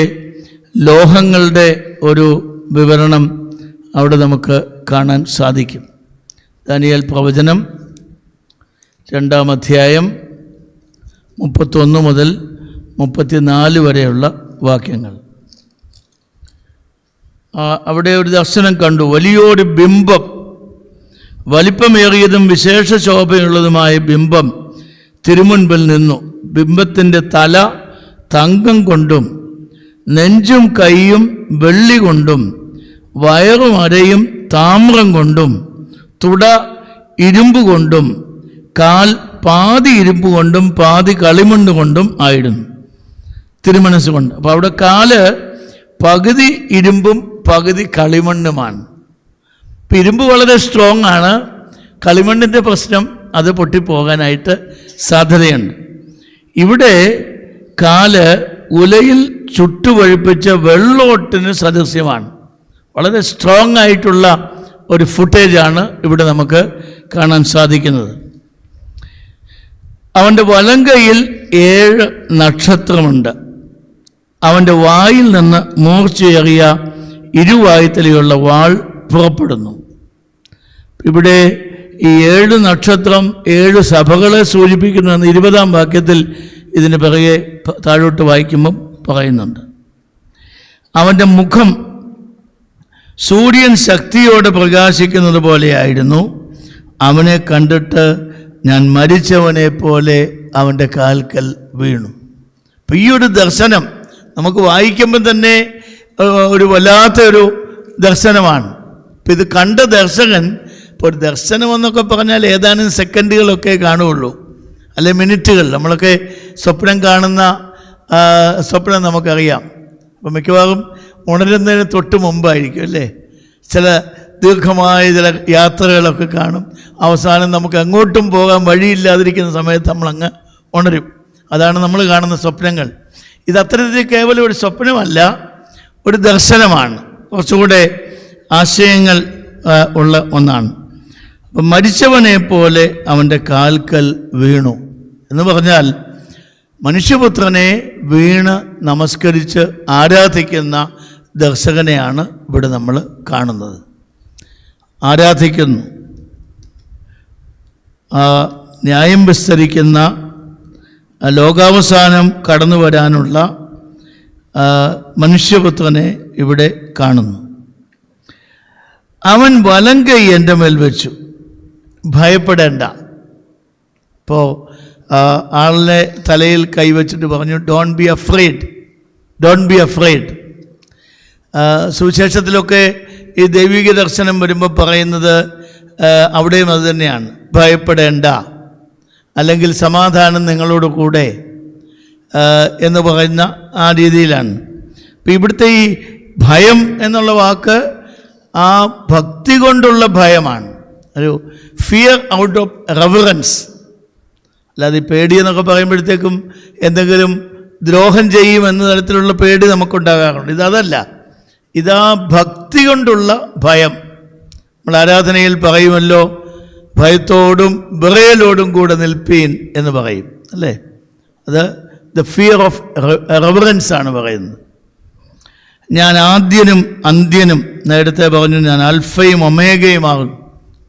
ലോഹങ്ങളുടെ ഒരു വിവരണം അവിടെ നമുക്ക് കാണാൻ സാധിക്കും. ദാനിയേൽ പ്രവചനം 2-ാം അധ്യായം 31 മുതൽ 34 വരെയുള്ള വാക്യങ്ങൾ. അവിടെ ഒരു ദർശനം കണ്ടു. വലിയൊരു ബിംബം, വലിപ്പമേറിയതും വിശേഷ ശോഭയുള്ളതുമായ ബിംബം തിരുമുൻപിൽ നിന്നു. ബിംബത്തിൻ്റെ തല തങ്കം കൊണ്ടും നെഞ്ചും കൈയും വെള്ളി കൊണ്ടും വയറും അരയും താമ്രം കൊണ്ടും തുട ഇരുമ്പ് കൊണ്ടും കാൽ പാതി ഇരുമ്പ് കൊണ്ടും പാതി കളിമണ്ണ് കൊണ്ടും ആയിരുന്നു, തിരുമനസ് കൊണ്ട്. അപ്പോൾ അവിടെ കാല് പകുതി ഇരുമ്പും പകുതി കളിമണ്ണുമാണ്. ഇപ്പം ഇരുമ്പ് വളരെ സ്ട്രോങ് ആണ്, കളിമണ്ണിൻ്റെ പ്രശ്നം അത് പൊട്ടിപ്പോകാനായിട്ട് സാധ്യതയുണ്ട്. ഇവിടെ കാല് ഉലയിൽ ചുട്ടുപഴുപ്പിച്ച വെള്ളോട്ടിന് സദൃശ്യമാണ്. വളരെ സ്ട്രോങ് ആയിട്ടുള്ള ഒരു ഫുട്ടേജാണ് ഇവിടെ നമുക്ക് കാണാൻ സാധിക്കുന്നത്. അവൻ്റെ വലങ്കയിൽ 7 നക്ഷത്രമുണ്ട്. അവൻ്റെ വായിൽ നിന്ന് മൂർച്ചയേറിയ ഇരുവായ്ത്തലയുള്ള വാൾ പുറപ്പെടുന്നു. ഇവിടെ ഈ 7 നക്ഷത്രം 7 സഭകളെ സൂചിപ്പിക്കുന്നുവെന്ന് 20-ാം വാക്യത്തിൽ ഇതിന് പിറകെ താഴോട്ട് വായിക്കുമ്പം പറയുന്നുണ്ട്. അവൻ്റെ മുഖം സൂര്യൻ ശക്തിയോടെ പ്രകാശിക്കുന്നത് പോലെയായിരുന്നു. അവനെ കണ്ടിട്ട് ഞാൻ മരിച്ചവനെ പോലെ അവൻ്റെ കാൽക്കൽ വീണു. അപ്പം ഈ ഒരു ദർശനം നമുക്ക് വായിക്കുമ്പം തന്നെ ഒരു വല്ലാത്തൊരു ദർശനമാണ്. അപ്പം ഇത് കണ്ട ദർശകൻ, ഇപ്പോൾ ഒരു ദർശനം എന്നൊക്കെ പറഞ്ഞാൽ ഏതാനും സെക്കൻഡുകളൊക്കെ കാണുകയുള്ളൂ, അല്ലെ മിനിറ്റുകൾ. നമ്മളൊക്കെ സ്വപ്നം കാണുന്ന സ്വപ്നം നമുക്കറിയാം. അപ്പം മിക്കവാറും ഉണരുന്നതിന് തൊട്ട് മുമ്പായിരിക്കും അല്ലേ. ചില ദീർഘമായ ചില യാത്രകളൊക്കെ കാണും. അവസാനം നമുക്ക് അങ്ങോട്ടും പോകാൻ വഴിയില്ലാതിരിക്കുന്ന സമയത്ത് നമ്മളങ്ങ് ഉണരും. അതാണ് നമ്മൾ കാണുന്ന സ്വപ്നങ്ങൾ. ഇത് അത്തരത്തിൽ കേവലം ഒരു സ്വപ്നമല്ല, ഒരു ദർശനമാണ്. കുറച്ചുകൂടെ ആശയങ്ങൾ ഉള്ള ഒന്നാണ്. അപ്പം മരിച്ചവനെ പോലെ അവൻ്റെ കാൽക്കൽ വീണു എന്ന് പറഞ്ഞാൽ മനുഷ്യപുത്രനെ വീണ് നമസ്കരിച്ച് ആരാധിക്കുന്ന ദർശകനെയാണ് ഇവിടെ നമ്മൾ കാണുന്നത്. ആരാധിക്കുന്നു, ന്യായം വിസ്തരിക്കുന്ന, ലോകാവസാനം കടന്നു വരാനുള്ള മനുഷ്യപുത്രനെ ഇവിടെ കാണുന്നു. അവൻ വലങ്കൈ എൻ്റെ മേൽ വെച്ചു, ഭയപ്പെടേണ്ട. ഇപ്പോൾ ആളിനെ തലയിൽ കൈവച്ചിട്ട് പറഞ്ഞു, don't be afraid, don't be afraid. സുവിശേഷത്തിലൊക്കെ ഈ ദൈവിക ദർശനം വരുമ്പോൾ പറയുന്നത് അവിടെയും അത് തന്നെയാണ്, ഭയപ്പെടേണ്ട, അല്ലെങ്കിൽ സമാധാനം നിങ്ങളോട് കൂടെ എന്ന് പറയുന്ന ആ രീതിയിലാണ്. അപ്പം ഇവിടുത്തെ ഈ ഭയം എന്നുള്ള വാക്ക് ആ ഭക്തി കൊണ്ടുള്ള ഭയമാണ്, ഒരു ഫിയർ ഔട്ട് ഓഫ് റെവറൻസ്. അല്ലാതെ ഈ പേടി എന്നൊക്കെ പറയുമ്പോഴത്തേക്കും എന്തെങ്കിലും ദ്രോഹം ചെയ്യും എന്ന തരത്തിലുള്ള പേടി നമുക്കുണ്ടാകാറുണ്ട്. ഇതല്ല, ഇതാ ഭക്തി കൊണ്ടുള്ള ഭയം. നമ്മൾ ആരാധനയിൽ പറയുമല്ലോ, ഭയത്തോടും വിറയലോടും കൂടെ നിൽപ്പീൻ എന്ന് പറയും, അല്ലേ? അത് ദ ഫിയർ ഓഫ് റെവറൻസ് ആണ് പറയുന്നത്. ഞാൻ ആദ്യനും അന്ത്യനും, നേരത്തെ പറഞ്ഞു ഞാൻ അൽഫയും ഒമേഗയുമാകും.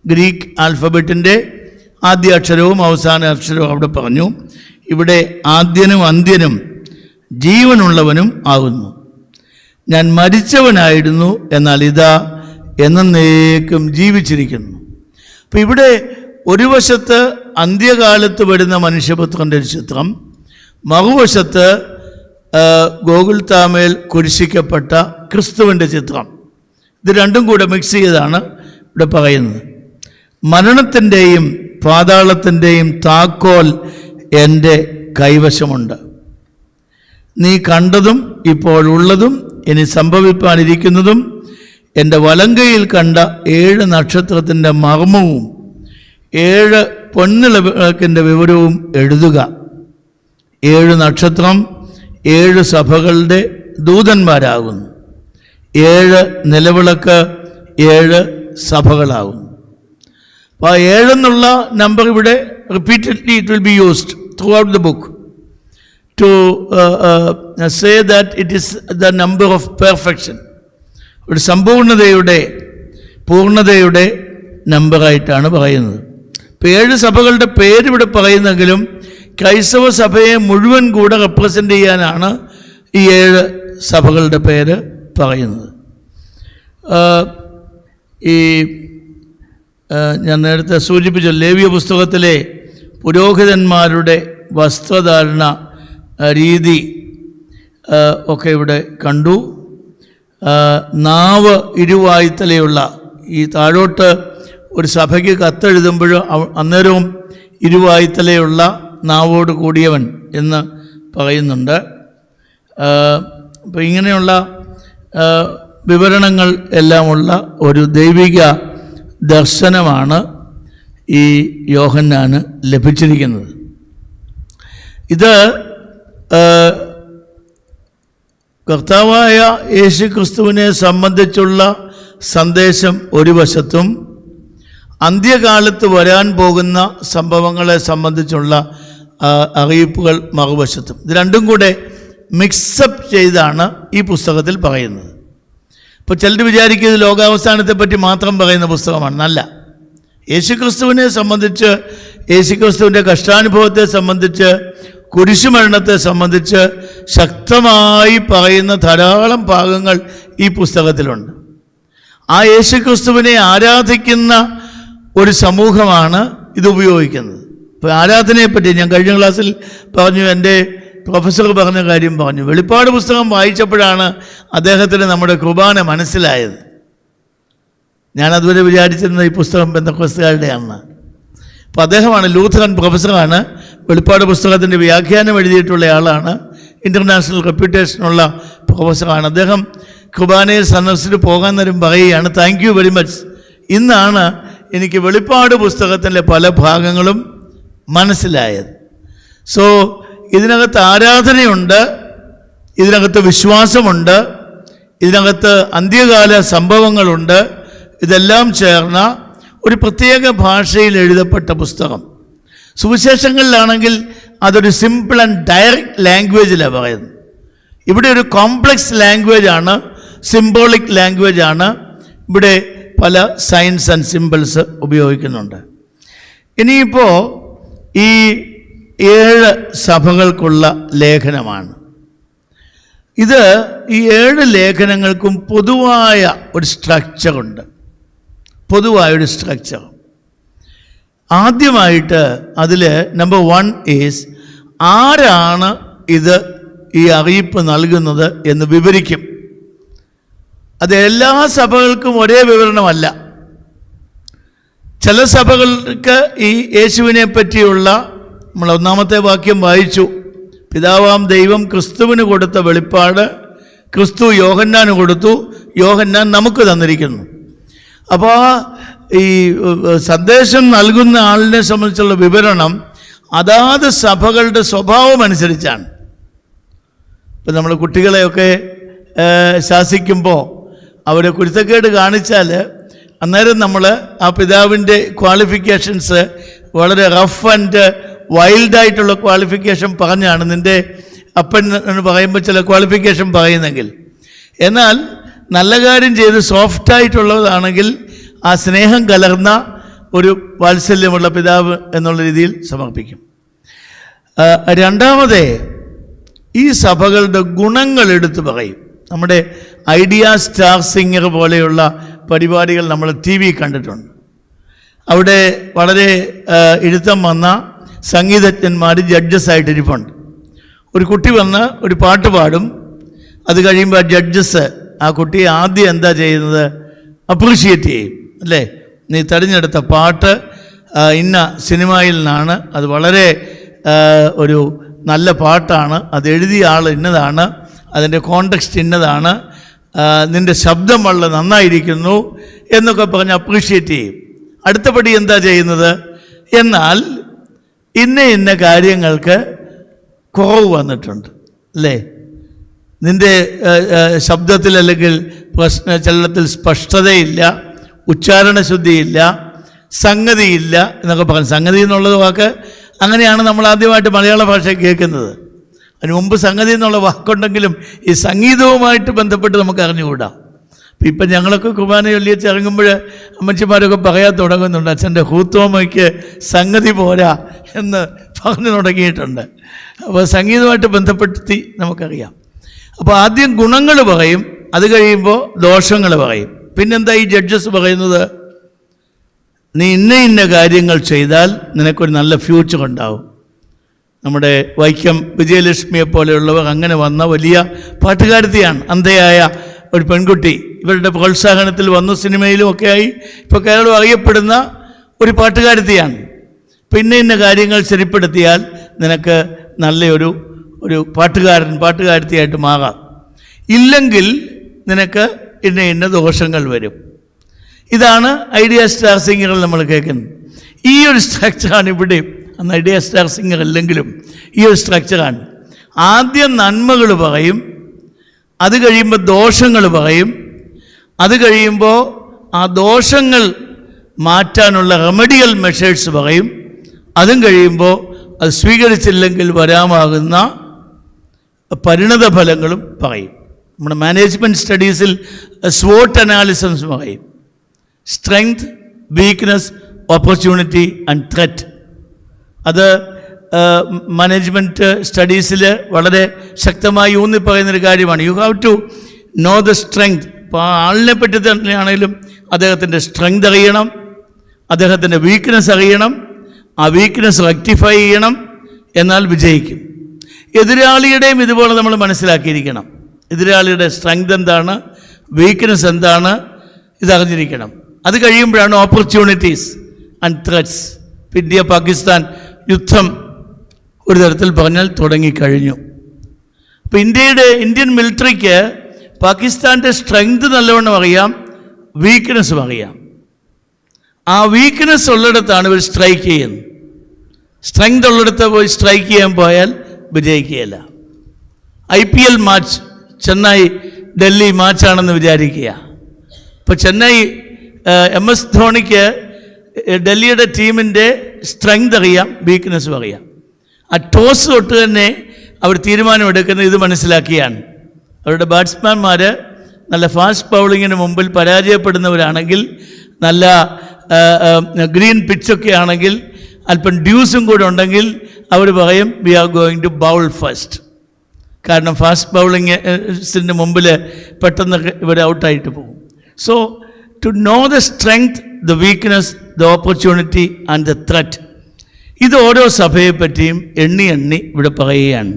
ഗ്രീക്ക് ആൽഫബറ്റിൻ്റെ ആദ്യ അക്ഷരവും അവസാന അക്ഷരവും അവിടെ പറഞ്ഞു. ഇവിടെ ആദ്യനും അന്ത്യനും ജീവനുള്ളവനും ആകുന്നു. ഞാൻ മരിച്ചവനായിരുന്നു, എന്നാൽ ഇതാ എന്നേക്കും ജീവിച്ചിരിക്കുന്നു. അപ്പം ഇവിടെ ഒരു വശത്ത് അന്ത്യകാലത്ത് വരുന്ന മനുഷ്യപുത്രൻ്റെ ഒരു ചിത്രം, മറുവശത്ത് ഗോകുൽത്താമേൽ കുരിശിക്കപ്പെട്ട ക്രിസ്തുവിൻ്റെ ചിത്രം. ഇത് രണ്ടും കൂടെ മിക്സ് ചെയ്താണ് ഇവിടെ പറയുന്നത്. മരണത്തിൻ്റെയും പാതാളത്തിൻ്റെയും താക്കോൽ എൻ്റെ കൈവശമുണ്ട്. നീ കണ്ടതും ഇപ്പോഴുള്ളതും ഇനി സംഭവിപ്പാനിരിക്കുന്നതും എൻ്റെ വലങ്കയിൽ കണ്ട 7 നക്ഷത്രത്തിൻ്റെ മർമ്മവും 7 പൊൻനിലവിളക്കിൻ്റെ വിവരവും എഴുതുക. 7 നക്ഷത്രം 7 സഭകളുടെ ദൂതന്മാരാകുന്നു. 7 നിലവിളക്ക് 7 സഭകളാകുന്നു. അപ്പോൾ 7 എന്നുള്ള നമ്പർ ഇവിടെ repeatedly it will be used through out the book to say that it is the number of perfection. ഒരു പൂർണ്ണതയുടെ നമ്പറായിട്ടാണ് പറയുന്നത്. ഇപ്പോൾ 7 സഭകളുടെ പേരിവിടെ പറയുന്നെങ്കിലും ക്രൈസ്തവ സഭയെ മുഴുവൻ കൂടെ റെപ്രസെൻ്റ് ചെയ്യാനാണ് ഈ 7 സഭകളുടെ പേര് പറയുന്നത്. ഞാൻ നേരത്തെ സൂചിപ്പിച്ച ലേവ്യ പുസ്തകത്തിലെ പുരോഹിതന്മാരുടെ വസ്ത്രധാരണ രീതി ഒക്കെ ഇവിടെ കണ്ടു. നാവ് ഇരുവായ്ത്തലയുള്ള, ഈ താഴോട്ട് ഒരു സഭയ്ക്ക് കത്തെഴുതുമ്പോഴും അന്നേരവും ഇരുവായ്ത്തലയുള്ള നാവോട് കൂടിയവൻ എന്ന് പറയുന്നുണ്ട്. അപ്പോൾ ഇങ്ങനെയുള്ള വിവരണങ്ങൾ എല്ലാമുള്ള ഒരു ദൈവിക ദർശനമാണ് ഈ യോഹന്നാന് ലഭിച്ചിരിക്കുന്നത്. ഇത് കർത്താവായ യേശു ക്രിസ്തുവിനെ സംബന്ധിച്ചുള്ള സന്ദേശം ഒരു വശത്തും അന്ത്യകാലത്ത് വരാൻ പോകുന്ന സംഭവങ്ങളെ സംബന്ധിച്ചുള്ള അറിയിപ്പുകൾ മറുവശത്തും, ഇത് രണ്ടും കൂടെ മിക്സപ്പ് ചെയ്താണ് ഈ പുസ്തകത്തിൽ പറയുന്നത്. ഇപ്പോൾ ചിലർ വിചാരിക്കും ഇത് ലോകാവസാനത്തെ പറ്റി മാത്രം പറയുന്ന പുസ്തകമാണ്. നല്ല, യേശുക്രിസ്തുവിനെ സംബന്ധിച്ച്, യേശുക്രിസ്തുവിൻ്റെ കഷ്ടാനുഭവത്തെ സംബന്ധിച്ച്, കുരിശുമരണത്തെ സംബന്ധിച്ച് ശക്തമായി പറയുന്ന ധാരാളം ഭാഗങ്ങൾ ഈ പുസ്തകത്തിലുണ്ട്. ആ യേശുക്രിസ്തുവിനെ ആരാധിക്കുന്ന ഒരു സമൂഹമാണ് ഇത് ഉപയോഗിക്കുന്നത്. ഇപ്പോൾ ആരാധനയെപ്പറ്റി ഞാൻ കഴിഞ്ഞ ക്ലാസ്സിൽ പറഞ്ഞു, എൻ്റെ പ്രൊഫസർ പറഞ്ഞ കാര്യം പറഞ്ഞു. വെളിപ്പാട് പുസ്തകം വായിച്ചപ്പോഴാണ് അദ്ദേഹത്തിന് നമ്മുടെ കുർബാന മനസ്സിലായത്. ഞാനതുവരെ വിചാരിച്ചിരുന്നത് ഈ പുസ്തകം പെന്തക്കോസ്തുകാരുടെയാണ്. അപ്പോൾ അദ്ദേഹമാണ്, ലൂഥറൻ പ്രൊഫസറാണ്, വെളിപ്പാട് പുസ്തകത്തിൻ്റെ വ്യാഖ്യാനം എഴുതിയിട്ടുള്ള ആളാണ്, ഇൻ്റർനാഷണൽ റെപ്യൂട്ടേഷനുള്ള പ്രൊഫസറാണ്. അദ്ദേഹം കുർബാനയിൽ സന്ദർശിച്ചിട്ട് പോകാൻ നേരം പറയുകയാണ്, താങ്ക് യു വെരി മച്ച്, ഇന്നാണ് എനിക്ക് വെളിപ്പാട് പുസ്തകത്തിൻ്റെ പല ഭാഗങ്ങളും മനസ്സിലായത്. സോ ഇതിനകത്ത് ആരാധനയുണ്ട്, ഇതിനകത്ത് വിശ്വാസമുണ്ട്, ഇതിനകത്ത് അന്ത്യകാല സംഭവങ്ങളുണ്ട്. ഇതെല്ലാം ചേർന്ന ഒരു പ്രത്യേക ഭാഷയിൽ എഴുതപ്പെട്ട പുസ്തകം. സുവിശേഷങ്ങളിലാണെങ്കിൽ അതൊരു സിമ്പിൾ ആൻഡ് ഡയറക്റ്റ് ലാംഗ്വേജിലാണ് പറയുന്നത്. ഇവിടെ ഒരു കോംപ്ലക്സ് ലാംഗ്വേജാണ്, സിംബോളിക് ലാംഗ്വേജാണ്. ഇവിടെ പല സൈൻസ് ആൻഡ് സിമ്പിൾസ് ഉപയോഗിക്കുന്നുണ്ട്. ഇനിയിപ്പോൾ ഈ 7 സഭകൾക്കുള്ള ലേഖനമാണ് ഇത്. ഈ 7 ലേഖനങ്ങൾക്കും പൊതുവായ ഒരു സ്ട്രക്ചറുണ്ട്. പൊതുവായൊരു സ്ട്രക്ചർ. ആദ്യമായിട്ട് അതിൽ നമ്പർ 1 ഈസ് ആരാണ് ഇത് ഈ അറിയിപ്പ് നൽകുന്നത് എന്ന് വിവരിക്കും. അത് എല്ലാ സഭകൾക്കും ഒരേ വിവരണമല്ല. ചില സഭകൾക്ക് ഈ യേശുവിനെ പറ്റിയുള്ള, നമ്മൾ 1-ാമത്തെ വാക്യം വായിച്ചു, പിതാവാം ദൈവം ക്രിസ്തുവിന് കൊടുത്ത വെളിപ്പാട് ക്രിസ്തു യോഹന്നാന് കൊടുത്തു, യോഹന്നാൻ നമുക്ക് തന്നിരിക്കുന്നു. അപ്പോൾ ഈ സന്ദേശം നൽകുന്ന ആളിനെ സംബന്ധിച്ചുള്ള വിവരണം അതാത് സഭകളുടെ സ്വഭാവം അനുസരിച്ചാണ്. ഇപ്പം നമ്മൾ കുട്ടികളെയൊക്കെ ശാസിക്കുമ്പോൾ അവരെ കുരുത്തക്കേട് കാണിച്ചാൽ അന്നേരം നമ്മൾ ആ പിതാവിൻ്റെ ക്വാളിഫിക്കേഷൻസ് വളരെ റഫ് ആൻഡ് വൈൽഡായിട്ടുള്ള ക്വാളിഫിക്കേഷൻ പറഞ്ഞാണ് നിൻ്റെ അപ്പൻ എന്ന് പറയുമ്പോൾ ചില ക്വാളിഫിക്കേഷൻ പറയുന്നെങ്കിൽ, എന്നാൽ നല്ല കാര്യം ചെയ്ത് സോഫ്റ്റായിട്ടുള്ളതാണെങ്കിൽ ആ സ്നേഹം കലർന്ന ഒരു വാത്സല്യമുള്ള പിതാവ് എന്നുള്ള രീതിയിൽ സമർപ്പിക്കും. രണ്ടാമത് ഈ സഭകളുടെ ഗുണങ്ങൾ എടുത്തു പറയും. നമ്മുടെ ഐഡിയ സ്റ്റാർ സിംഗർ പോലെയുള്ള പരിപാടികൾ നമ്മൾ TV കണ്ടിട്ടുണ്ട്. അവിടെ വളരെ എഴുത്തം വന്ന സംഗീതജ്ഞന്മാർ ജഡ്ജസായിട്ടിരിപ്പുണ്ട്. ഒരു കുട്ടി വന്ന് ഒരു പാട്ട് പാടും. അത് കഴിയുമ്പോൾ ജഡ്ജസ് ആ കുട്ടിയെ ആദ്യം എന്താ ചെയ്യുന്നത്? അപ്രീഷിയേറ്റ് ചെയ്യും. അല്ലേ, നീ തിരഞ്ഞെടുത്ത പാട്ട് ഇന്ന സിനിമയിൽ നിന്നാണ്, അത് വളരെ ഒരു നല്ല പാട്ടാണ്, അത് എഴുതിയ ആൾ ഇന്നതാണ്, അതിൻ്റെ കോണ്ടെക്സ്റ്റ് ഇന്നതാണ്, നിൻ്റെ ശബ്ദം വളരെ നന്നായിരിക്കുന്നു എന്നൊക്കെ പറഞ്ഞ് അപ്രീഷിയേറ്റ് ചെയ്യും. അടുത്തപടി എന്താ ചെയ്യുന്നത്? എന്നാൽ ഇന്ന കാര്യങ്ങൾക്ക് കുറവ് വന്നിട്ടുണ്ട്, അല്ലേ, നിൻ്റെ ശബ്ദത്തിൽ അല്ലെങ്കിൽ ചലനത്തിൽ സ്പഷ്ടതയില്ല, ഉച്ചാരണശുദ്ധിയില്ല, സംഗതിയില്ല എന്നൊക്കെ പറഞ്ഞു. സംഗതി എന്നുള്ളത് വാക്ക് അങ്ങനെയാണ് നമ്മൾ ആദ്യമായിട്ട് മലയാള ഭാഷ കേൾക്കുന്നത്. അതിന് മുമ്പ് സംഗതി എന്നുള്ള വാക്കുണ്ടെങ്കിലും ഈ സംഗീതവുമായിട്ട് ബന്ധപ്പെട്ട് നമുക്ക് അറിഞ്ഞുകൂടാ. ഇപ്പം ഞങ്ങളൊക്കെ കുർബാന ചൊല്ലിച്ച് ഇറങ്ങുമ്പോൾ അമ്മച്ചിമാരൊക്കെ പറയാൻ തുടങ്ങുന്നുണ്ട്, അച്ഛൻ്റെ ഹൂത്തോമയ്ക്ക് സംഗതി പോരാ എന്ന് പറഞ്ഞു തുടങ്ങിയിട്ടുണ്ട്. അപ്പോൾ സംഗീതമായിട്ട് ബന്ധപ്പെടുത്തി നമുക്കറിയാം. അപ്പോൾ ആദ്യം ഗുണങ്ങൾ പറയും, അത് കഴിയുമ്പോൾ ദോഷങ്ങൾ പറയും. പിന്നെന്താ ഈ ജഡ്ജസ് പറയുന്നത്? നീ ഇന്ന കാര്യങ്ങൾ ചെയ്താൽ നിനക്കൊരു നല്ല ഫ്യൂച്ചർ ഉണ്ടാവും. നമ്മുടെ വൈക്കം വിജയലക്ഷ്മിയെ പോലെയുള്ളവർ അങ്ങനെ വന്ന വലിയ പാട്ടുകാരത്തിയാണ്. അന്ധയായ ഒരു പെൺകുട്ടി ഇവരുടെ പ്രോത്സാഹനത്തിൽ വന്നു, സിനിമയിലും ഒക്കെ ആയി ഇപ്പോൾ കേരളം അറിയപ്പെടുന്ന ഒരു പാട്ടുകാരത്തിയാണ്. പിന്നെ ഇന്ന കാര്യങ്ങൾ ശരിപ്പെടുത്തിയാൽ നിനക്ക് നല്ലൊരു പാട്ടുകാരത്തിയായിട്ട് മാറാം. ഇല്ലെങ്കിൽ നിനക്ക് ഇന്ന ദോഷങ്ങൾ വരും. ഇതാണ് ഐഡിയ സ്റ്റാർ സിംഗറിൽ നമ്മൾ കേൾക്കുന്നത്. ഈ ഒരു സ്ട്രക്ചറാണ് ഇവിടെ. അന്ന് ഐഡിയ സ്റ്റാർ സിംഗർ അല്ലെങ്കിലും ഈ ഒരു സ്ട്രക്ചറാണ്. ആദ്യം നന്മകൾ പറയും, അത് കഴിയുമ്പോൾ ദോഷങ്ങൾ പറയും, അത് കഴിയുമ്പോൾ ആ ദോഷങ്ങൾ മാറ്റാനുള്ള റെമഡിയൽ മെഷേഴ്സ് പറയും, അതും കഴിയുമ്പോൾ അത് സ്വീകരിച്ചില്ലെങ്കിൽ വരാമാകുന്ന പരിണത ഫലങ്ങളും പറയും. നമ്മുടെ മാനേജ്മെൻറ്റ് സ്റ്റഡീസിൽ SWOT അനാലിസിസ് പറയും. Strength, weakness, opportunity and threat. അത് മാനേജ്മെൻറ്റ് സ്റ്റഡീസിൽ വളരെ ശക്തമായി ഊന്നി പറയുന്നൊരു കാര്യമാണ്. You have to know the strength. ഇപ്പോൾ ആ ആളിനെ പറ്റി തന്നെയാണെങ്കിലും അദ്ദേഹത്തിൻ്റെ സ്ട്രെങ്ത് അറിയണം, അദ്ദേഹത്തിൻ്റെ വീക്ക്നെസ് അറിയണം, ആ വീക്ക്നെസ് റെക്ടിഫൈ ചെയ്യണം, എന്നാൽ വിജയിക്കും. എതിരാളിയുടെയും ഇതുപോലെ നമ്മൾ മനസ്സിലാക്കിയിരിക്കണം. എതിരാളിയുടെ സ്ട്രെങ്ത് എന്താണ്, വീക്ക്നെസ് എന്താണ്, ഇതറിഞ്ഞിരിക്കണം. അത് കഴിയുമ്പോഴാണ് opportunities and threats. India Pakistan യുദ്ധം ഒരു തരത്തിൽ പറഞ്ഞാൽ തുടങ്ങിക്കഴിഞ്ഞു. അപ്പോൾ ഇന്ത്യൻ മിലിറ്ററിക്ക് പാകിസ്ഥാൻ്റെ സ്ട്രെങ്ത് നല്ലവണ്ണം അറിയാം, വീക്ക്നെസ്സും അറിയാം. ആ വീക്ക്നെസ് ഉള്ളിടത്താണ് ഇവർ സ്ട്രൈക്ക് ചെയ്യുന്നത്. സ്ട്രെങ്ത് ഉള്ളിടത്ത് പോയി സ്ട്രൈക്ക് ചെയ്യാൻ പോയാൽ വിജയിക്കുകയില്ല. IPL മാച്ച് ചെന്നൈ ഡൽഹി മാച്ചാണെന്ന് വിചാരിക്കുക. ഇപ്പോൾ ചെന്നൈ MS ധോണിക്ക് ഡൽഹിയുടെ ടീമിൻ്റെ സ്ട്രെങ്ത് അറിയാം, വീക്ക്നെസ്സും അറിയാം. ആ ടോസ് തൊട്ട് തന്നെ അവർ തീരുമാനമെടുക്കുന്നത് ഇത് മനസ്സിലാക്കിയാണ്. അവരുടെ ബാറ്റ്സ്മാൻമാർ നല്ല ഫാസ്റ്റ് ബൗളിങ്ങിന് മുമ്പിൽ പരാജയപ്പെടുന്നവരാണെങ്കിൽ, നല്ല ഗ്രീൻ പിച്ചൊക്കെ ആണെങ്കിൽ, അല്പം ഡ്യൂസും കൂടെ ഉണ്ടെങ്കിൽ അവർ പറയും we are going to bowl first. കാരണം ഫാസ്റ്റ് ബൗളിങ്ങിൻ്റെ മുമ്പിൽ പെട്ടെന്ന് ഇവർ ഔട്ടായിട്ട് പോകും. So to know the strength, the weakness, the opportunity and the threat, ഇത് ഓരോ സഭയെപ്പറ്റിയും എണ്ണി ഇവിടെ പറയുകയാണ്.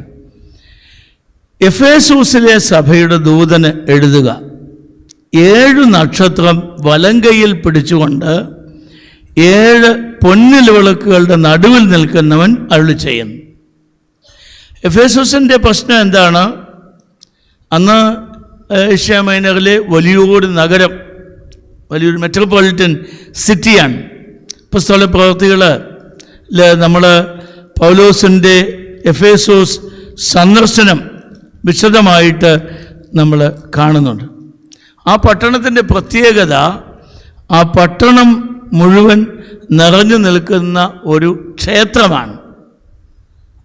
എഫേസൂസിലെ സഭയുടെ ദൂതന് എഴുതുക, 7 നക്ഷത്രം വലങ്കയിൽ പിടിച്ചുകൊണ്ട് 7 പൊന്നിൽ വിളക്കുകളുടെ നടുവിൽ നിൽക്കുന്നവൻ അരുളി ചെയ്യുന്നു. എഫേസൂസിൻ്റെ പ്രശ്നം എന്താണ്? അന്ന് ഏഷ്യ മൈനറിലെ വലിയൊരു നഗരം, വലിയൊരു മെട്രോപൊളിറ്റൻ സിറ്റിയാണ്. പുസ്തക പ്രവൃത്തികൾ നമ്മൾ പൗലോസിൻ്റെ എഫേസോസ് സന്ദർശനം വിശദമായിട്ട് നമ്മൾ കാണുന്നുണ്ട്. ആ പട്ടണത്തിൻ്റെ പ്രത്യേകത, ആ പട്ടണം മുഴുവൻ നിറഞ്ഞു നിൽക്കുന്ന ഒരു ക്ഷേത്രമാണ്.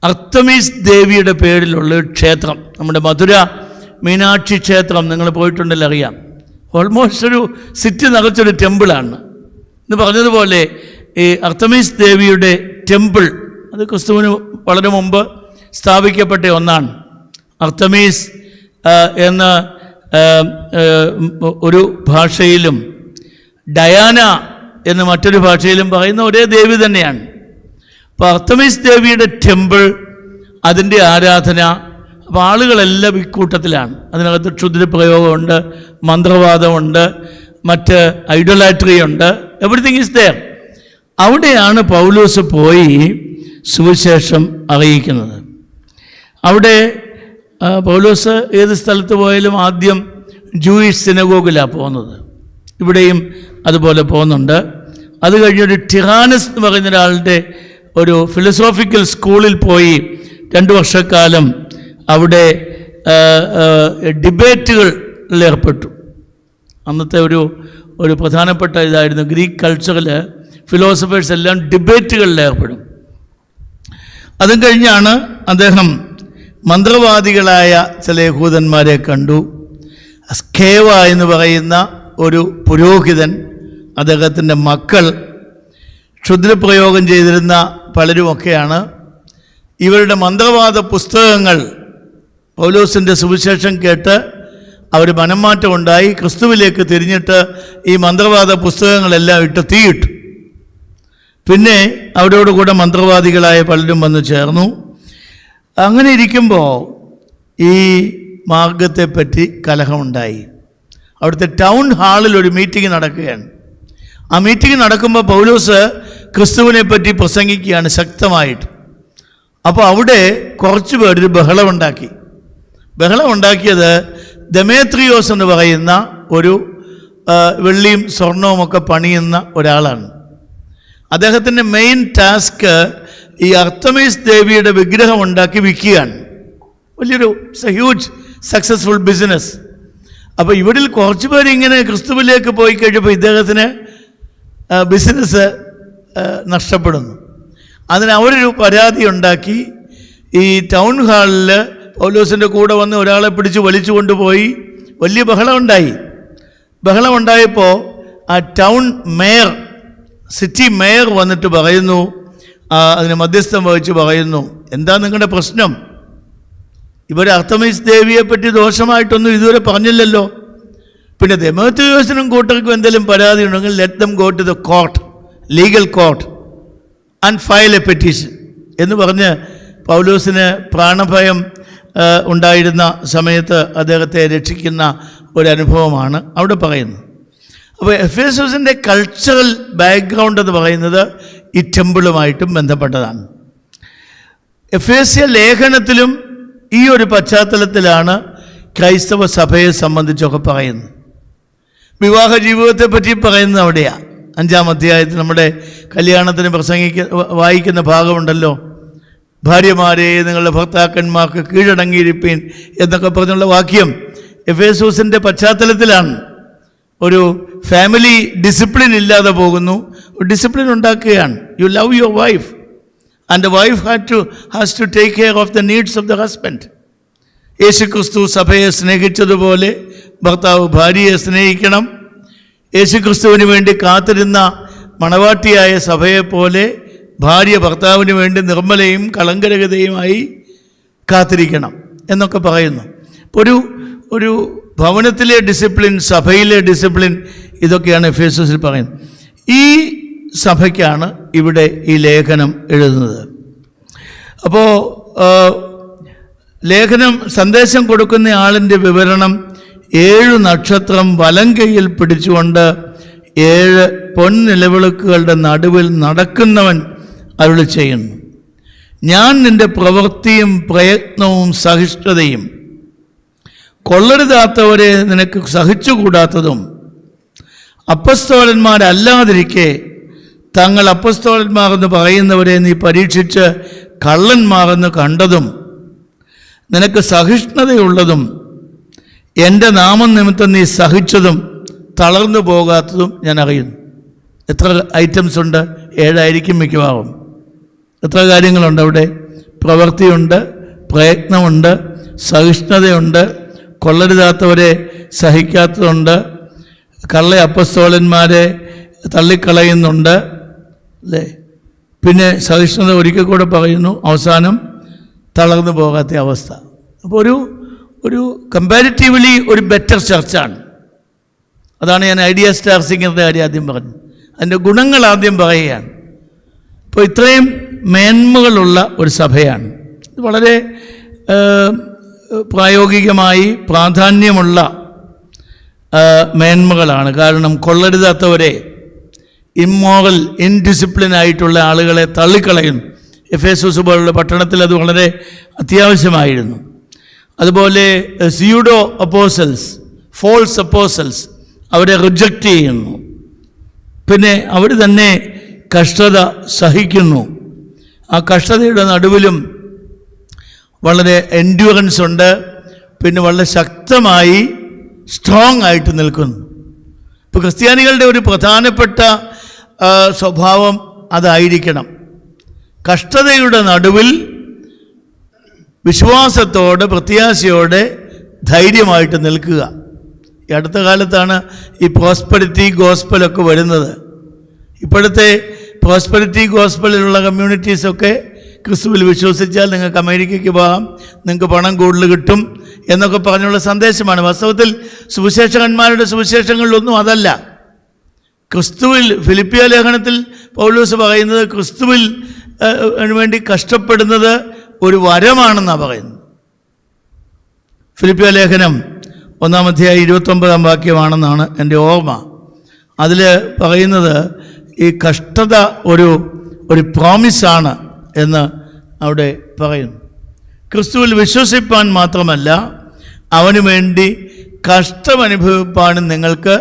അർത്തമീസ് ദേവിയുടെ പേരിലുള്ള ഒരു ക്ഷേത്രം. നമ്മുടെ മധുര മീനാക്ഷി ക്ഷേത്രം നിങ്ങൾ പോയിട്ടുണ്ടെങ്കിൽ അറിയാം. ഓൾമോസ്റ്റ് ഒരു സിറ്റി നിറച്ചൊരു ടെമ്പിളാണ്. എന്ന് പറഞ്ഞതുപോലെ ഈ അർത്തമീസ് ദേവിയുടെ ടെമ്പിൾ, അത് ക്രിസ്തുവിന് വളരെ മുമ്പ് സ്ഥാപിക്കപ്പെട്ട ഒന്നാണ്. അർത്തമീസ് എന്ന ഒരു ഭാഷയിലും ഡയാന എന്ന് മറ്റൊരു ഭാഷയിലും പറയുന്ന ഒരേ ദേവി തന്നെയാണ്. അപ്പോൾ അർത്തമീസ് ദേവിയുടെ ടെമ്പിൾ, അതിൻ്റെ ആരാധന, അപ്പോൾ ആളുകളെല്ലാം ഇക്കൂട്ടത്തിലാണ്. അതിനകത്ത് ക്ഷുദ്രപ്രയോഗമുണ്ട്, മന്ത്രവാദമുണ്ട്, മറ്റ് ഐഡോലാട്രി ഉണ്ട്, എവറിത്തിങ് ഈസ് ദെയർ. അവിടെയാണ് പൗലോസ് പോയി സുവിശേഷം അറിയിക്കുന്നത്. അവിടെ പൗലോസ് ഏത് സ്ഥലത്ത് പോയാലും ആദ്യം ജൂയിഷ് സിനഗോഗിലാണ് പോകുന്നത്. ഇവിടെയും അതുപോലെ പോകുന്നുണ്ട്. അത് കഴിഞ്ഞൊരു ടിറാനസ് എന്ന് പറയുന്ന ഒരാളുടെ ഒരു ഫിലോസോഫിക്കൽ സ്കൂളിൽ പോയി 2 വർഷക്കാലം അവിടെ ഡിബേറ്റുകളിൽ ഏർപ്പെട്ടു. അന്നത്തെ ഒരു പ്രധാനപ്പെട്ട ഇതായിരുന്നു. ഗ്രീക്ക് കൾച്ചറിൽ ഫിലോസഫേഴ്സ് എല്ലാം ഡിബേറ്റുകളിൽ ഏർപ്പെടും. അതും കഴിഞ്ഞാണ് അദ്ദേഹം മന്ത്രവാദികളായ ചില യഹൂദന്മാരെ കണ്ടു. സ്കേവ എന്ന് പറയുന്ന ഒരു പുരോഹിതൻ, അദ്ദേഹത്തിൻ്റെ മക്കൾ ക്ഷുദ്രപ്രയോഗം ചെയ്തിരുന്ന പലരുമൊക്കെയാണ്. ഇവരുടെ മന്ത്രവാദ പുസ്തകങ്ങൾ പൗലോസിൻ്റെ സുവിശേഷം കേട്ട് അവർ മനംമാറ്റം ഉണ്ടായി ക്രിസ്തുവിലേക്ക് തിരിഞ്ഞിട്ട് ഈ മന്ത്രവാദ പുസ്തകങ്ങളെല്ലാം ഇട്ട് തീയിട്ടു. പിന്നെ അവരോടുകൂടെ മന്ത്രവാദികളായ പലരും വന്നു ചേർന്നു. അങ്ങനെ ഇരിക്കുമ്പോൾ ഈ മാർഗത്തെപ്പറ്റി കലഹമുണ്ടായി. അവിടുത്തെ ടൗൺ ഹാളിൽ ഒരു മീറ്റിംഗ് നടക്കുകയാണ്. ആ മീറ്റിംഗ് നടക്കുമ്പോൾ പൗലോസ് ക്രിസ്തുവിനെ പറ്റി പ്രസംഗിക്കുകയാണ് ശക്തമായിട്ട്. അപ്പോൾ അവിടെ കുറച്ച് പേരൊരു ബഹളമുണ്ടാക്കിയത് ദമേത്രിയോസ് എന്ന് പറയുന്ന ഒരു വെള്ളിയും സ്വർണവുമൊക്കെ പണിയുന്ന ഒരാളാണ്. അദ്ദേഹത്തിൻ്റെ മെയിൻ ടാസ്ക് ഈ അർത്തമീസ് ദേവിയുടെ വിഗ്രഹം ഉണ്ടാക്കി വിൽക്കുകയാണ്. വലിയൊരു ഹ്യൂജ് സക്സസ്ഫുൾ ബിസിനസ്. അപ്പോൾ ഇവരിൽ കുറച്ച് പേര് ഇങ്ങനെ ക്രിസ്തുവിലേക്ക് പോയി കഴിഞ്ഞപ്പോൾ ഇദ്ദേഹത്തിന് ബിസിനസ് നഷ്ടപ്പെടുന്നു. അതിന് അവരൊരു പരാതി ഉണ്ടാക്കി ഈ ടൗൺ ഹാളിൽ പൗലോസിൻ്റെ കൂടെ വന്ന് ഒരാളെ പിടിച്ച് വലിച്ചു കൊണ്ടുപോയി. വലിയ ബഹളമുണ്ടായപ്പോൾ ആ ടൗൺ മേയർ, സിറ്റി മേയർ വന്നിട്ട് പറയുന്നു, അതിന് മധ്യസ്ഥം വഹിച്ച് പറയുന്നു, എന്താ നിങ്ങളുടെ പ്രശ്നം? ഇവർ അർത്തമീസ് ദേവിയെപ്പറ്റി ദോഷമായിട്ടൊന്നും ഇതുവരെ പറഞ്ഞില്ലല്ലോ. പിന്നെ ദെമേത്രിയോസിനും കൂട്ടർക്കും എന്തെങ്കിലും പരാതി ഉണ്ടെങ്കിൽ let them go to the court, legal court and file a petition എന്ന് പറഞ്ഞ് പൗലോസിന് പ്രാണഭയം ഉണ്ടായിരുന്ന സമയത്ത് അദ്ദേഹത്തെ രക്ഷിക്കുന്ന ഒരനുഭവമാണ് അവിടെ പറയുന്നത്. അപ്പോൾ എഫേസോസിൻ്റെ കൾച്ചറൽ ബാക്ക്ഗ്രൗണ്ട് എന്ന് പറയുന്നത് ഈ ടെമ്പിളുമായിട്ടും ബന്ധപ്പെട്ടതാണ്. എഫേസ്യ ലേഖനത്തിലും ഈ ഒരു പശ്ചാത്തലത്തിലാണ് ക്രൈസ്തവ സഭയെ സംബന്ധിച്ചൊക്കെ പറയുന്നത്. വിവാഹ ജീവിതത്തെ പറ്റി പറയുന്നത് അവിടെയാണ്. 5-ാം അധ്യായത്തിൽ നമ്മുടെ കല്യാണത്തിന് വായിക്കുന്ന ഭാഗമുണ്ടല്ലോ, ഭാര്യമാരെ നിങ്ങളുടെ ഭർത്താക്കന്മാർക്ക് കീഴടങ്ങിയിരിപ്പീൻ എന്നൊക്കെ പറഞ്ഞുള്ള വാക്യം എഫേസോസിൻ്റെ പശ്ചാത്തലത്തിലാണ്. ഒരു ഫാമിലി ഡിസിപ്ലിൻ ഇല്ലാതെ പോകുന്നു, ഡിസിപ്ലിൻ ഉണ്ടാക്കുകയാണ്. You love your wife and the wife has to take care of the needs of the husband. യേശുക്രിസ്തു സഭയെ സ്നേഹിച്ചതുപോലെ ഭർത്താവ് ഭാര്യയെ സ്നേഹിക്കണം. യേശുക്രിസ്തുവിന് വേണ്ടി കാത്തിരുന്ന മണവാട്ടിയായ സഭയെപ്പോലെ ഭാര്യ ഭർത്താവിന് വേണ്ടി നിർമ്മലയും കളങ്കരഹിതയുമായി കാത്തിരിക്കണം എന്നൊക്കെ പറയുന്നു. ഒരു ഭവനത്തിലെ ഡിസിപ്ലിൻ, സഭയിലെ ഡിസിപ്ലിൻ, ഇതൊക്കെയാണ് എഫേസോസിൽ പറയുന്നത്. ഈ സഭയ്ക്കാണ് ഇവിടെ ഈ ലേഖനം എഴുതുന്നത്. അപ്പോൾ ലേഖനം സന്ദേശം കൊടുക്കുന്ന ആളിൻ്റെ വിവരണം 7 നക്ഷത്രം വലം കൈയിൽ പിടിച്ചുകൊണ്ട് 7 പൊൻനിലവിളക്കുകളുടെ നടുവിൽ നടക്കുന്നവൻ അരുളി ചെയ്യുന്നു. ഞാൻ നിന്റെ പ്രവൃത്തിയും പ്രയത്നവും സഹിഷ്ണുതയും, കൊള്ളരുതാത്തവരെ നിനക്ക് സഹിച്ചുകൂടാത്തതും, അപ്പസ്തോലന്മാരല്ലാതിരിക്കെ തങ്ങൾ അപ്പസ്തോലന്മാരെന്ന് പറയുന്നവരെ നീ പരീക്ഷിച്ച് കള്ളന്മാരെന്ന് കണ്ടതും, നിനക്ക് സഹിഷ്ണുതയുള്ളതും, എൻ്റെ നാമനിമിത്തം നീ സഹിച്ചതും തളർന്നു പോകാത്തതും ഞാൻ അറിയുന്നു. എത്ര ഐറ്റംസ് ഉണ്ട്? 7 ആയിരിക്കും മിക്കവാറും. എത്ര കാര്യങ്ങളുണ്ട് അവിടെ? പ്രവൃത്തിയുണ്ട്, പ്രയത്നമുണ്ട്, സഹിഷ്ണുതയുണ്ട്, കൊള്ളരുതാത്തവരെ സഹിക്കാത്തതുണ്ട്, കള്ള അപ്പസ്തോലന്മാരെ തള്ളിക്കളയുന്നുണ്ട്, അല്ലേ? പിന്നെ സഹിഷ്ണുത ഒരിക്കൽ കൂടെ പറയുന്നു, അവസാനം തളർന്നു പോകാത്ത അവസ്ഥ. അപ്പോൾ ഒരു കമ്പാരിറ്റീവ്ലി ഒരു ബെറ്റർ ചർച്ചാണ്. അതാണ് ഞാൻ ഐഡിയ സ്റ്റാർ സിംഗറിൻ്റെ കാര്യം ആദ്യം പറഞ്ഞു. അതിൻ്റെ ഗുണങ്ങൾ ആദ്യം പറയുകയാണ്. അപ്പോൾ ഇത്രയും മേന്മകളുള്ള ഒരു സഭയാണ്. ഇത് വളരെ പ്രായോഗികമായി പ്രാധാന്യമുള്ള മേന്മകളാണ്. കാരണം കൊള്ളരുതാത്തവരെ, ഇമ്മോറൽ, ഇൻഡിസിപ്ലിൻ ആയിട്ടുള്ള ആളുകളെ തള്ളിക്കളയുന്നു. എഫേസോസ് പോലുള്ള പട്ടണത്തിൽ അത് വളരെ അത്യാവശ്യമായിരുന്നു. അതുപോലെ സ്യൂഡോ അപ്പോസൽസ്, ഫോൾസ് അപ്പോസൽസ്, അവരെ റിജക്റ്റ് ചെയ്യുന്നു. പിന്നെ അവർ തന്നെ കഷ്ടത സഹിക്കുന്നു. ആ കഷ്ടതയുടെ നടുവിലും വളരെ എൻഡ്യൂറൻസ് ഉണ്ട്. പിന്നെ വളരെ ശക്തമായി സ്ട്രോങ് ആയിട്ട് നിൽക്കുന്നു. ഇപ്പോൾ ക്രിസ്ത്യാനികളുടെ ഒരു പ്രധാനപ്പെട്ട സ്വഭാവം അതായിരിക്കണം. കഷ്ടതയുടെ നടുവിൽ വിശ്വാസത്തോടെ, പ്രത്യാശയോടെ, ധൈര്യമായിട്ട് നിൽക്കുക. ഈ അടുത്ത കാലത്താണ് ഈ പ്രോസ്പെരിറ്റി ഗോസ്പലൊക്കെ വരുന്നത്. ഇപ്പോഴത്തെ പ്രോസ്പെരിറ്റി ഗോസ്പലിലുള്ള കമ്മ്യൂണിറ്റീസൊക്കെ ക്രിസ്തുവിൽ വിശ്വസിച്ചാൽ നിങ്ങൾക്ക് അമേരിക്കയ്ക്ക് പോകാം, നിങ്ങൾക്ക് പണം കൂടുതൽ കിട്ടും എന്നൊക്കെ പറഞ്ഞുള്ള സന്ദേശമാണ്. വാസ്തവത്തിൽ സുവിശേഷകന്മാരുടെ സുവിശേഷങ്ങളിലൊന്നും അതല്ല. ക്രിസ്തുവിൽ, ഫിലിപ്പിയ ലേഖനത്തിൽ പൗലോസ് പറയുന്നത് ക്രിസ്തുവിൽ വേണ്ടി കഷ്ടപ്പെടുന്നത് ഒരു വരമാണെന്നാണ് പറയുന്നത്. ഫിലിപ്പിയ ലേഖനം 1-ാം അധ്യായം 29-ാം വാക്യമാണെന്നാണ് എൻ്റെ ഓർമ്മ. അതിൽ പറയുന്നത് ഈ കഷ്ടത ഒരു പ്രോമിസാണ് എന്ന് അവിടെ പറയുന്നു. ക്രിസ്തുവിൽ വിശ്വസിപ്പാൻ മാത്രമല്ല, അവന് വേണ്ടി കഷ്ടമനുഭവിപ്പാനും നിങ്ങൾക്ക്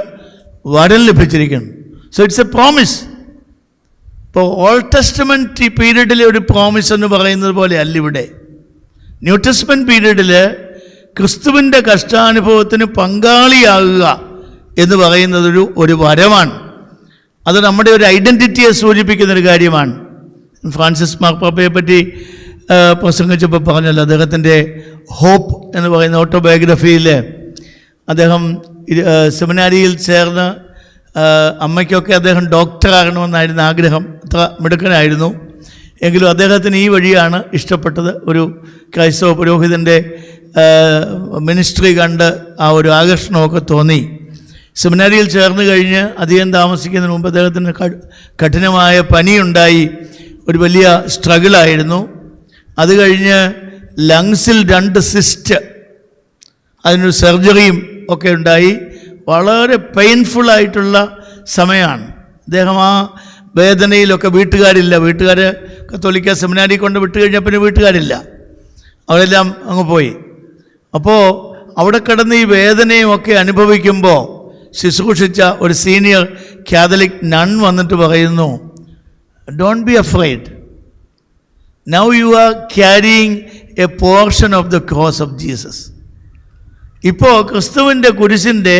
വരം ലഭിച്ചിരിക്കുന്നു. So it's A promise. ഇപ്പോൾ ഓൾഡ് ടെസ്റ്റമെൻറ്റ് പീരീഡിലെ ഒരു പ്രോമിസ് എന്ന് പറയുന്നത് പോലെ അല്ല ഇവിടെ. ന്യൂ ടെസ്റ്റമെൻറ്റ് പീരീഡിൽ ക്രിസ്തുവിൻ്റെ കഷ്ടാനുഭവത്തിന് പങ്കാളിയാകുക എന്ന് പറയുന്നത് ഒരു വരമാണ്. അത് നമ്മുടെ ഒരു ഐഡൻറ്റിറ്റിയെ സൂചിപ്പിക്കുന്നൊരു കാര്യമാണ്. ഫ്രാൻസിസ് മാർപ്പാപ്പയെ പറ്റി പ്രസംഗിച്ചപ്പോൾ പറഞ്ഞല്ലോ, അദ്ദേഹത്തിൻ്റെ ഹോപ്പ് എന്ന് പറയുന്ന ഓട്ടോബയോഗ്രഫിയിൽ അദ്ദേഹം സെമിനാരിയിൽ ചേർന്ന്, അമ്മയ്ക്കൊക്കെ അദ്ദേഹം ഡോക്ടറാകണമെന്നായിരുന്നു ആഗ്രഹം. അത്ര മിടുക്കനായിരുന്നു. എങ്കിലും അദ്ദേഹത്തിന് ഈ വഴിയാണ് ഇഷ്ടപ്പെട്ടത്. ഒരു ക്രൈസ്തവ പുരോഹിതൻ്റെ മിനിസ്ട്രി കണ്ട് ആ ഒരു ആകർഷണമൊക്കെ തോന്നി. സെമിനാരിയിൽ ചേർന്ന് കഴിഞ്ഞ് അധികം താമസിക്കുന്നതിന് മുമ്പ് അദ്ദേഹത്തിന് കഠിനമായ പനിയുണ്ടായി. ഒരു വലിയ സ്ട്രഗിളായിരുന്നു. അത് കഴിഞ്ഞ് ലങ്സിൽ 2 സിസ്റ്റ്, അതിനൊരു സർജറിയും ഒക്കെ ഉണ്ടായി. വളരെ പെയിൻഫുള്ളായിട്ടുള്ള സമയമാണ്. അദ്ദേഹം ആ വേദനയിലൊക്കെ, വീട്ടുകാർ കത്തോലിക്ക സെമിനാരി കൊണ്ട് വിട്ട് കഴിഞ്ഞാൽ പിന്നെ വീട്ടുകാരില്ല, അവരെല്ലാം അങ്ങ് പോയി. അപ്പോൾ അവിടെ കിടന്ന് ഈ വേദനയും ഒക്കെ അനുഭവിക്കുമ്പോൾ ശുശ്രൂഷിച്ച ഒരു സീനിയർ കാത്തലിക് നൺ വന്നിട്ട് പറയുന്നു, don't be afraid, now you are carrying A portion of the cross of Jesus. ഇപ്പോൾ ക്രിസ്തുവിൻ്റെ കുരിശിൻ്റെ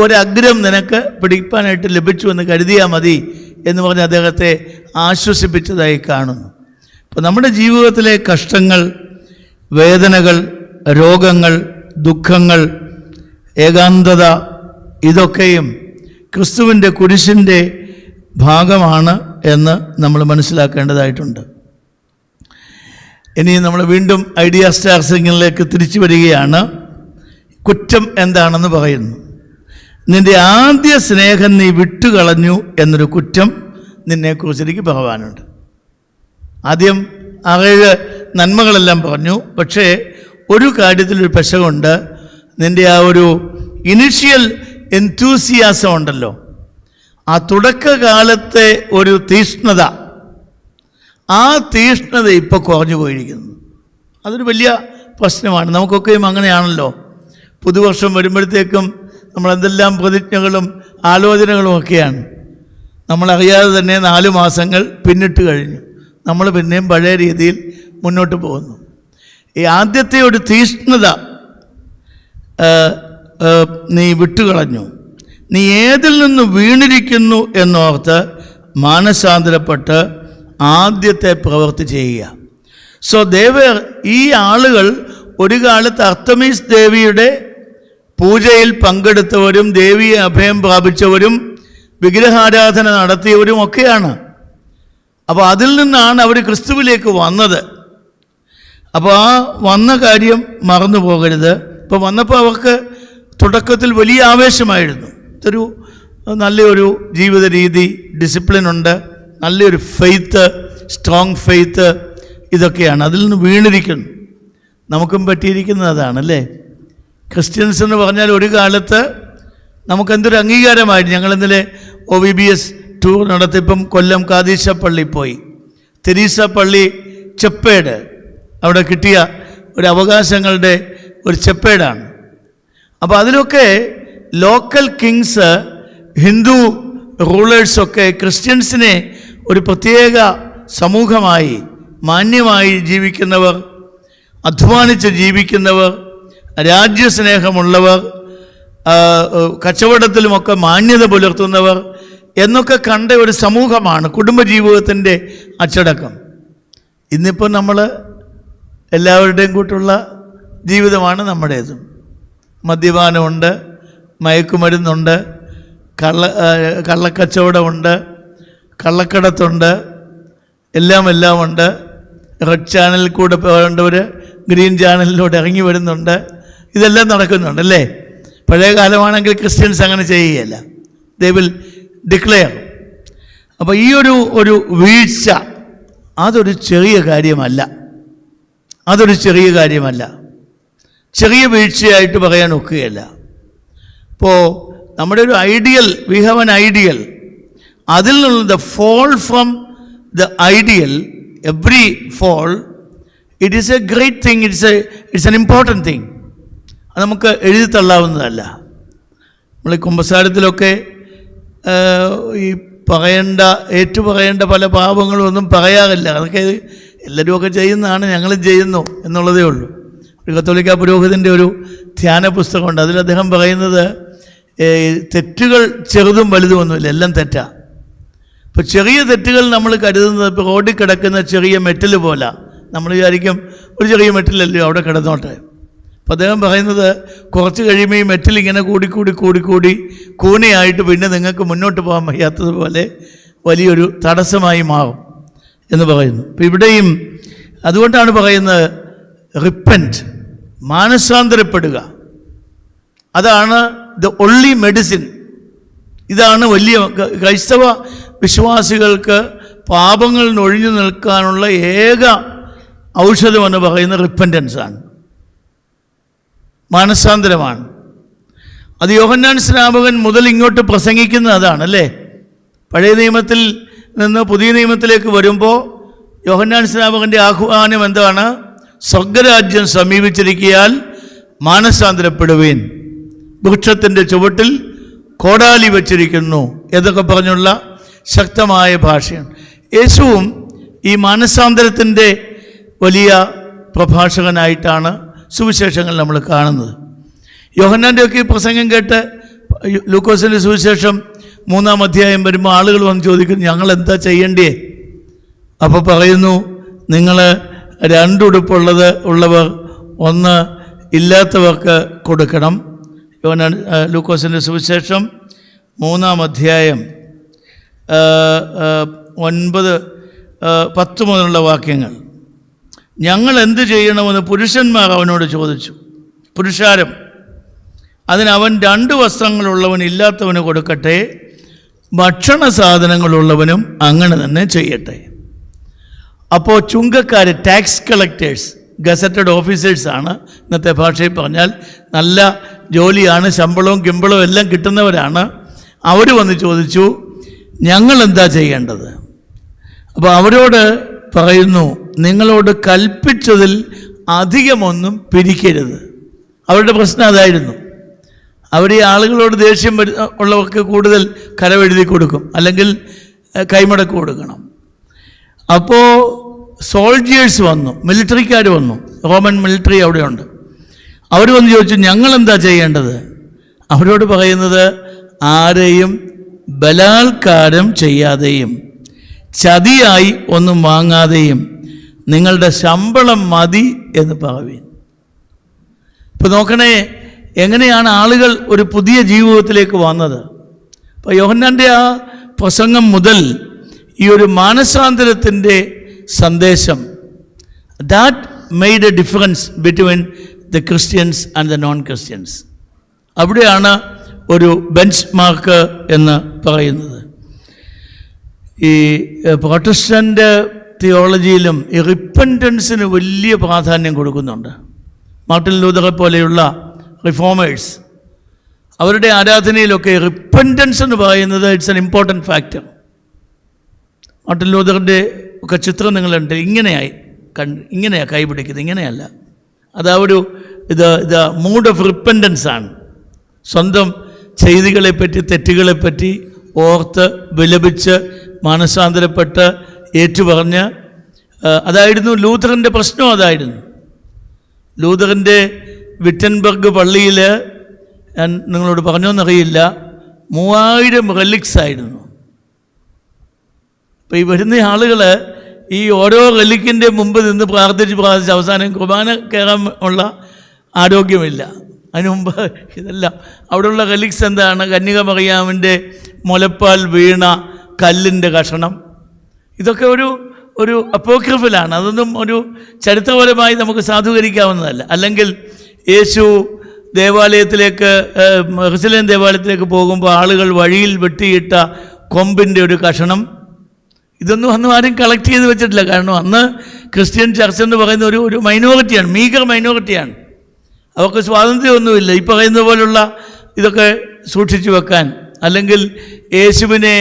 ഒരഗ്രം നിനക്ക് പിടിക്കാനായിട്ട് ലഭിച്ചു എന്ന് കരുതിയാൽ മതി എന്ന് പറഞ്ഞ് അദ്ദേഹത്തെ ആശ്വസിപ്പിച്ചതായി കാണുന്നു. അപ്പോൾ നമ്മുടെ ജീവിതത്തിലെ കഷ്ടങ്ങൾ, വേദനകൾ, രോഗങ്ങൾ, ദുഃഖങ്ങൾ, ഏകാന്തത, ഇതൊക്കെയും ക്രിസ്തുവിൻ്റെ കുരിശിൻ്റെ ഭാഗമാണ് എന്ന് നമ്മൾ മനസ്സിലാക്കേണ്ടതായിട്ടുണ്ട്. ഇനി നമ്മൾ വീണ്ടും ഐഡിയ സ്റ്റാർ സിംഗിലേക്ക് തിരിച്ചു വരികയാണ്. കുറ്റം എന്താണെന്ന് പറയുന്നു. നിൻ്റെ ആദ്യ സ്നേഹം നീ വിട്ടുകളഞ്ഞു എന്നൊരു കുറ്റം നിന്നെക്കുറിച്ച് എനിക്ക് പറയാനുണ്ട്. ആദ്യം 6 നന്മകളെല്ലാം പറഞ്ഞു. പക്ഷേ ഒരു കാര്യത്തിലൊരു പെശകുണ്ട്. നിൻ്റെ ആ ഒരു ഇനിഷ്യൽ എൻതൂസിയാസം ഉണ്ടല്ലോ, ആ തുടക്കകാലത്തെ ഒരു തീഷ്ണത, ആ തീഷ്ണത ഇപ്പോൾ കുറഞ്ഞു പോയിരിക്കുന്നു. അതൊരു വലിയ പ്രശ്നമാണ്. നമുക്കൊക്കെയും അങ്ങനെയാണല്ലോ. പുതുവർഷം വരുമ്പോഴത്തേക്കും നമ്മളെന്തെല്ലാം പ്രതിജ്ഞകളും ആലോചനകളും ഒക്കെയാണ്. നമ്മളറിയാതെ തന്നെ 4 മാസങ്ങൾ പിന്നിട്ട് കഴിഞ്ഞു. നമ്മൾ പിന്നെയും പഴയ രീതിയിൽ മുന്നോട്ട് പോകുന്നു. ഈ ആദ്യത്തെ ഒരു തീഷ്ണത നീ വിട്ടുകളഞ്ഞു. നീ ഏതിൽ നിന്ന് വീണിരിക്കുന്നു എന്നോർത്ത് മാനസാന്തരപ്പെട്ട് ആദ്യത്തെ പ്രവൃത്തി ചെയ്യുക. സോ ഈ ആളുകൾ ഒരു കാലത്ത് അർത്തമീസ് ദേവിയുടെ പൂജയിൽ പങ്കെടുത്തവരും ദേവിയെ അഭയം പ്രാപിച്ചവരും വിഗ്രഹാരാധന നടത്തിയവരും ഒക്കെയാണ്. അപ്പോൾ അതിൽ നിന്നാണ് അവർ ക്രിസ്തുവിലേക്ക് വന്നത്. അപ്പോൾ ആ വന്ന കാര്യം മറന്നു പോകരുത്. ഇപ്പോൾ വന്നപ്പോൾ അവർക്ക് തുടക്കത്തിൽ വലിയ ആവേശമായിരുന്നു. ഇതൊരു നല്ലൊരു ജീവിത രീതി, ഡിസിപ്ലിനുണ്ട്, നല്ലൊരു ഫെയ്ത്ത്, സ്ട്രോങ് ഫെയ്ത്ത്, ഇതൊക്കെയാണ്. അതിൽ നിന്ന് വീണിരിക്കുന്നു. നമുക്കും പറ്റിയിരിക്കുന്നത് അതാണല്ലേ. ക്രിസ്ത്യൻസ് എന്ന് പറഞ്ഞാൽ ഒരു കാലത്ത് നമുക്കെന്തൊരു അംഗീകാരമായിരുന്നു. ഞങ്ങൾ ഇന്നലെ OVBS ടൂർ നടത്തിയപ്പം കൊല്ലം കാതീശ പള്ളി പോയി. തെരീസ പള്ളി ചെപ്പേട്, അവിടെ കിട്ടിയ ഒരു അവകാശങ്ങളുടെ ഒരു ചെപ്പേടാണ്. അപ്പോൾ അതിലൊക്കെ ലോക്കൽ കിങ്സ്, ഹിന്ദു റൂളേഴ്സൊക്കെ ക്രിസ്ത്യൻസിനെ ഒരു പ്രത്യേക സമൂഹമായി, മാന്യമായി ജീവിക്കുന്നവർ, അധ്വാനിച്ച് ജീവിക്കുന്നവർ, രാജ്യസ്നേഹമുള്ളവർ, കച്ചവടത്തിലുമൊക്കെ മാന്യത പുലർത്തുന്നവർ എന്നൊക്കെ കണ്ട ഒരു സമൂഹമാണ് കുടുംബജീവിതത്തിൻ്റെ അച്ചടക്കം. ഇന്നിപ്പോൾ നമ്മൾ എല്ലാവരുടെയും കൂട്ടുള്ള ജീവിതമാണ് നമ്മുടേതും. മദ്യപാനമുണ്ട്, മയക്കുമരുന്നുണ്ട്, കള്ളക്കച്ചവടമുണ്ട്, കള്ളക്കടത്തുണ്ട്, എല്ലാം ഉണ്ട്. റെഡ് ചാനലിൽ കൂടെ പോകേണ്ടവർ ഗ്രീൻ ചാനലിലൂടെ ഇറങ്ങി വരുന്നുണ്ട്. ഇതെല്ലാം നടക്കുന്നുണ്ട് അല്ലേ. പഴയ കാലമാണെങ്കിൽ ക്രിസ്ത്യൻസ് അങ്ങനെ ചെയ്യുകയല്ല, ദേ വിൽ ഡിക്ലെയർ. അപ്പോൾ ഈ ഒരു വീഴ്ച അതൊരു ചെറിയ കാര്യമല്ല, ചെറിയ വീഴ്ചയായിട്ട് പറയാൻ ഒക്കുകയല്ല. ഇപ്പോൾ നമ്മുടെ ഒരു ideal, we have an ideal, അതിൽ നിന്ന് the fall from the ideal, every fall, it is a great thing, it's an important thing. അത് നമുക്ക് എഴുതി തള്ളാവുന്നതല്ല. നമ്മൾ ഈ കുമ്പസാരത്തിലൊക്കെ ഈ ഏറ്റുപറയേണ്ട പല പാപങ്ങളും ഒന്നും പറയാറില്ല. അതൊക്കെ എല്ലാവരുമൊക്കെ ചെയ്യുന്നതാണ്, ഞങ്ങളും ചെയ്യുന്നു എന്നുള്ളതേ ഉള്ളൂ. ഒരു കത്തോലിക്ക പുരോഹിതൻ്റെ ഒരു ധ്യാന പുസ്തകമുണ്ട്. അതിൽ അദ്ദേഹം പറയുന്നത് തെറ്റുകൾ ചെറുതും വലുതുമൊന്നുമില്ല, എല്ലാം തെറ്റാ. ഇപ്പോൾ ചെറിയ തെറ്റുകൾ നമ്മൾ കരുതുന്നത് ഇപ്പോൾ റോഡിൽ കിടക്കുന്ന ചെറിയ മെറ്റൽ പോലെ. നമ്മൾ വിചാരിക്കും ഒരു ചെറിയ മെറ്റലല്ലോ അവിടെ കിടന്നോട്ടെ. അപ്പോൾ അദ്ദേഹം പറയുന്നത് കുറച്ച് കഴിയുമ്പോൾ ഈ മെറ്റൽ ഇങ്ങനെ കൂടി കൂനയായിട്ട് പിന്നെ നിങ്ങൾക്ക് മുന്നോട്ട് പോകാൻ വയ്യാത്തതുപോലെ വലിയൊരു തടസ്സമായി മാറും എന്ന് പറയുന്നു. അപ്പോൾ ഇവിടെയും അതുകൊണ്ടാണ് പറയുന്നത് റിപ്പൻറ്റ്, മാനസാന്തരപ്പെടുക. അതാണ് ദ ഒൺലി മെഡിസിൻ. ഇതാണ് വലിയ ക്രൈസ്തവ വിശ്വാസികൾക്ക് പാപങ്ങളിൽ നിന്ന് ഒഴിഞ്ഞു നിൽക്കാനുള്ള ഏക ഔഷധമെന്ന് പറയുന്നത് റിപ്പൻറ്റൻസാണ്, മാനസാന്തരമാണ്. അത് യോഹന്നാൻ സ്നാപകൻ മുതൽ ഇങ്ങോട്ട് പ്രസംഗിക്കുന്നത് അതാണ് അല്ലേ. പഴയ നിയമത്തിൽ നിന്ന് പുതിയ നിയമത്തിലേക്ക് വരുമ്പോൾ യോഹന്നാൻ സ്നാപകൻ്റെ ആഹ്വാനം എന്താണ്? സ്വർഗരാജ്യം സമീപിച്ചിരിക്കയാൽ മാനസാന്തരപ്പെടുവീൻ, വൃക്ഷത്തിൻ്റെ ചുവട്ടിൽ കോടാലി വച്ചിരിക്കുന്നു എന്നൊക്കെ പറഞ്ഞുള്ള ശക്തമായ ഭാഷയാണ്. യേശുവും ഈ മാനസാന്തരത്തിൻ്റെ വലിയ പ്രഭാഷകനായിട്ടാണ് സുവിശേഷങ്ങൾ നമ്മൾ കാണുന്നത്. യോഹന്നാൻ്റെയൊക്കെ ഈ പ്രസംഗം കേട്ട് ലൂക്കോസിൻ്റെ സുവിശേഷം 3-ാം അധ്യായം വരുമ്പോൾ ആളുകൾ വന്ന് ചോദിക്കും, ഞങ്ങൾ എന്താ ചെയ്യണ്ടേ? അപ്പോൾ പറയുന്നു, നിങ്ങൾ 2 ഉടുപ്പുള്ളവർ 1 ഇല്ലാത്തവർക്ക് കൊടുക്കണം. ലൂക്കോസിൻ്റെ സുവിശേഷം 3-ാം അധ്യായം 9-10 മുതലുള്ള വാക്യങ്ങൾ. ഞങ്ങൾ എന്ത് ചെയ്യണമെന്ന് പുരുഷന്മാർ അവനോട് ചോദിച്ചു. പുരുഷാരം. അതിനവൻ 2 വസ്ത്രങ്ങളുള്ളവൻ ഇല്ലാത്തവന് കൊടുക്കട്ടെ, ഭക്ഷണ സാധനങ്ങളുള്ളവനും അങ്ങനെ തന്നെ ചെയ്യട്ടെ. അപ്പോൾ ചുങ്കക്കാർ, ടാക്സ് കളക്ടേഴ്സ്, ഗസറ്റഡ് ഓഫീസേഴ്സാണ്, ഇന്നത്തെ ഭാഷയിൽ പറഞ്ഞാൽ നല്ല ജോലിയാണ്, ശമ്പളവും കിമ്പളവും എല്ലാം കിട്ടുന്നവരാണ്. അവർ വന്ന് ചോദിച്ചു, ഞങ്ങൾ എന്താ ചെയ്യേണ്ടത്? അപ്പോൾ അവരോട് പറയുന്നു, നിങ്ങളോട് കൽപ്പിച്ചതിൽ അധികമൊന്നും പിരിക്കരുത്. അവരുടെ പ്രശ്നം അതായിരുന്നു. അവർ ഈ ആളുകളോട് ദേഷ്യം ഉള്ളവർക്ക് കൂടുതൽ കരമെഴുതി കൊടുക്കും, അല്ലെങ്കിൽ കൈമടക്ക് കൊടുക്കണം. അപ്പോൾ സോൾജിയേഴ്സ് വന്നു, മിലിറ്ററിക്കാർ വന്നു, റോമൻ മിലിറ്ററി അവിടെയുണ്ട്. അവർ വന്ന് ചോദിച്ചു, ഞങ്ങളെന്താ ചെയ്യേണ്ടത്? അവരോട് പറയുന്നത്, ആരെയും ബലാത്കാരം ചെയ്യാതെയും ചതിയായി ഒന്നും വാങ്ങാതെയും നിങ്ങളുടെ ശമ്പളം മതി എന്ന് പറയുവിൻ. ഇപ്പോൾ നോക്കണേ, എങ്ങനെയാണ് ആളുകൾ ഒരു പുതിയ ജീവിതത്തിലേക്ക് വന്നത്. അപ്പോൾ യോഹന്നാൻ്റെ ആ പ്രസംഗം മുതൽ ഈ ഒരു മാനസാന്തരത്തിൻ്റെ സന്ദേശം, that made A difference between the Christians and the non Christians. അവിടെയാണ് ഒരു ബെഞ്ച് മാർക്ക് എന്ന് പറയുന്നത്. ഈ പ്രൊട്ടസ്റ്റൻ്റ് തിയോളജിയിലും ഈ റിപ്പൻറ്റൻസിന് വലിയ പ്രാധാന്യം കൊടുക്കുന്നുണ്ട്. മാർട്ടിൻ ലൂതറെ പോലെയുള്ള റിഫോമേഴ്സ്, അവരുടെ ആരാധനയിലൊക്കെ റിപ്പൻറ്റൻസ് എന്ന് പറയുന്നത് it's an important factor. Martin ലൂതറിൻ്റെ ഒക്കെ ചിത്രം നിങ്ങളുണ്ട്, ഇങ്ങനെയാണ് കൈപിടിക്കുന്നത്, ഇങ്ങനെയല്ല. അതാ ഒരു ഇത് മൂഡ് ഓഫ് റിപ്പൻറ്റൻസ് ആണ്. സ്വന്തം ചെയ്തികളെപ്പറ്റി, തെറ്റുകളെപ്പറ്റി ഓർത്ത് വിലപിച്ച് മാനസാന്തരപ്പെട്ട് ഏറ്റുപറഞ്ഞ്, അതായിരുന്നു ലൂതറിൻ്റെ പ്രശ്നം. അതായിരുന്നു ലൂതറിൻ്റെ വിറ്റൻബർഗ് പള്ളിയിൽ, ഞാൻ നിങ്ങളോട് പറഞ്ഞോന്നറിയില്ല, 3000 റെലിക്സ് ആയിരുന്നു. അപ്പോൾ ഈ വരുന്ന ആളുകൾ ഈ ഓരോ റെലിക്കിൻ്റെ മുമ്പ് നിന്ന് പ്രാർത്ഥിച്ച് അവസാനം കുർബാന കയറാൻ ഉള്ള ആരോഗ്യമില്ല. അതിനു മുമ്പ് ഇതെല്ലാം അവിടെയുള്ള റെലിക്സ് എന്താണ്? കന്യക മറിയാമിൻ്റെ മുലപ്പാൽ വീണ കല്ലിൻ്റെ കഷണം. ഇതൊക്കെ ഒരു അപ്പോക്രിഫലാണ്. അതൊന്നും ഒരു ചരിത്രപരമായി നമുക്ക് സാധൂകരിക്കാവുന്നതല്ല. അല്ലെങ്കിൽ യേശു ദേവാലയത്തിലേക്ക്, യെരുശലേം ദേവാലയത്തിലേക്ക് പോകുമ്പോൾ ആളുകൾ വഴിയിൽ വെട്ടിയിട്ട കൊമ്പിൻ്റെ ഒരു കഷണം. ഇതൊന്നും അന്ന് ആരും കളക്ട് ചെയ്ത് വെച്ചിട്ടില്ല. കാരണം അന്ന് ക്രിസ്ത്യൻ ചർച്ച് എന്ന് പറയുന്ന ഒരു മൈനോറിറ്റിയാണ്, മീഗർ മൈനോറിറ്റിയാണ്. അവർക്ക് സ്വാതന്ത്ര്യമൊന്നുമില്ല ഈ പറയുന്ന പോലുള്ള ഇതൊക്കെ സൂക്ഷിച്ചു വെക്കാൻ. അല്ലെങ്കിൽ യേശുവിനെ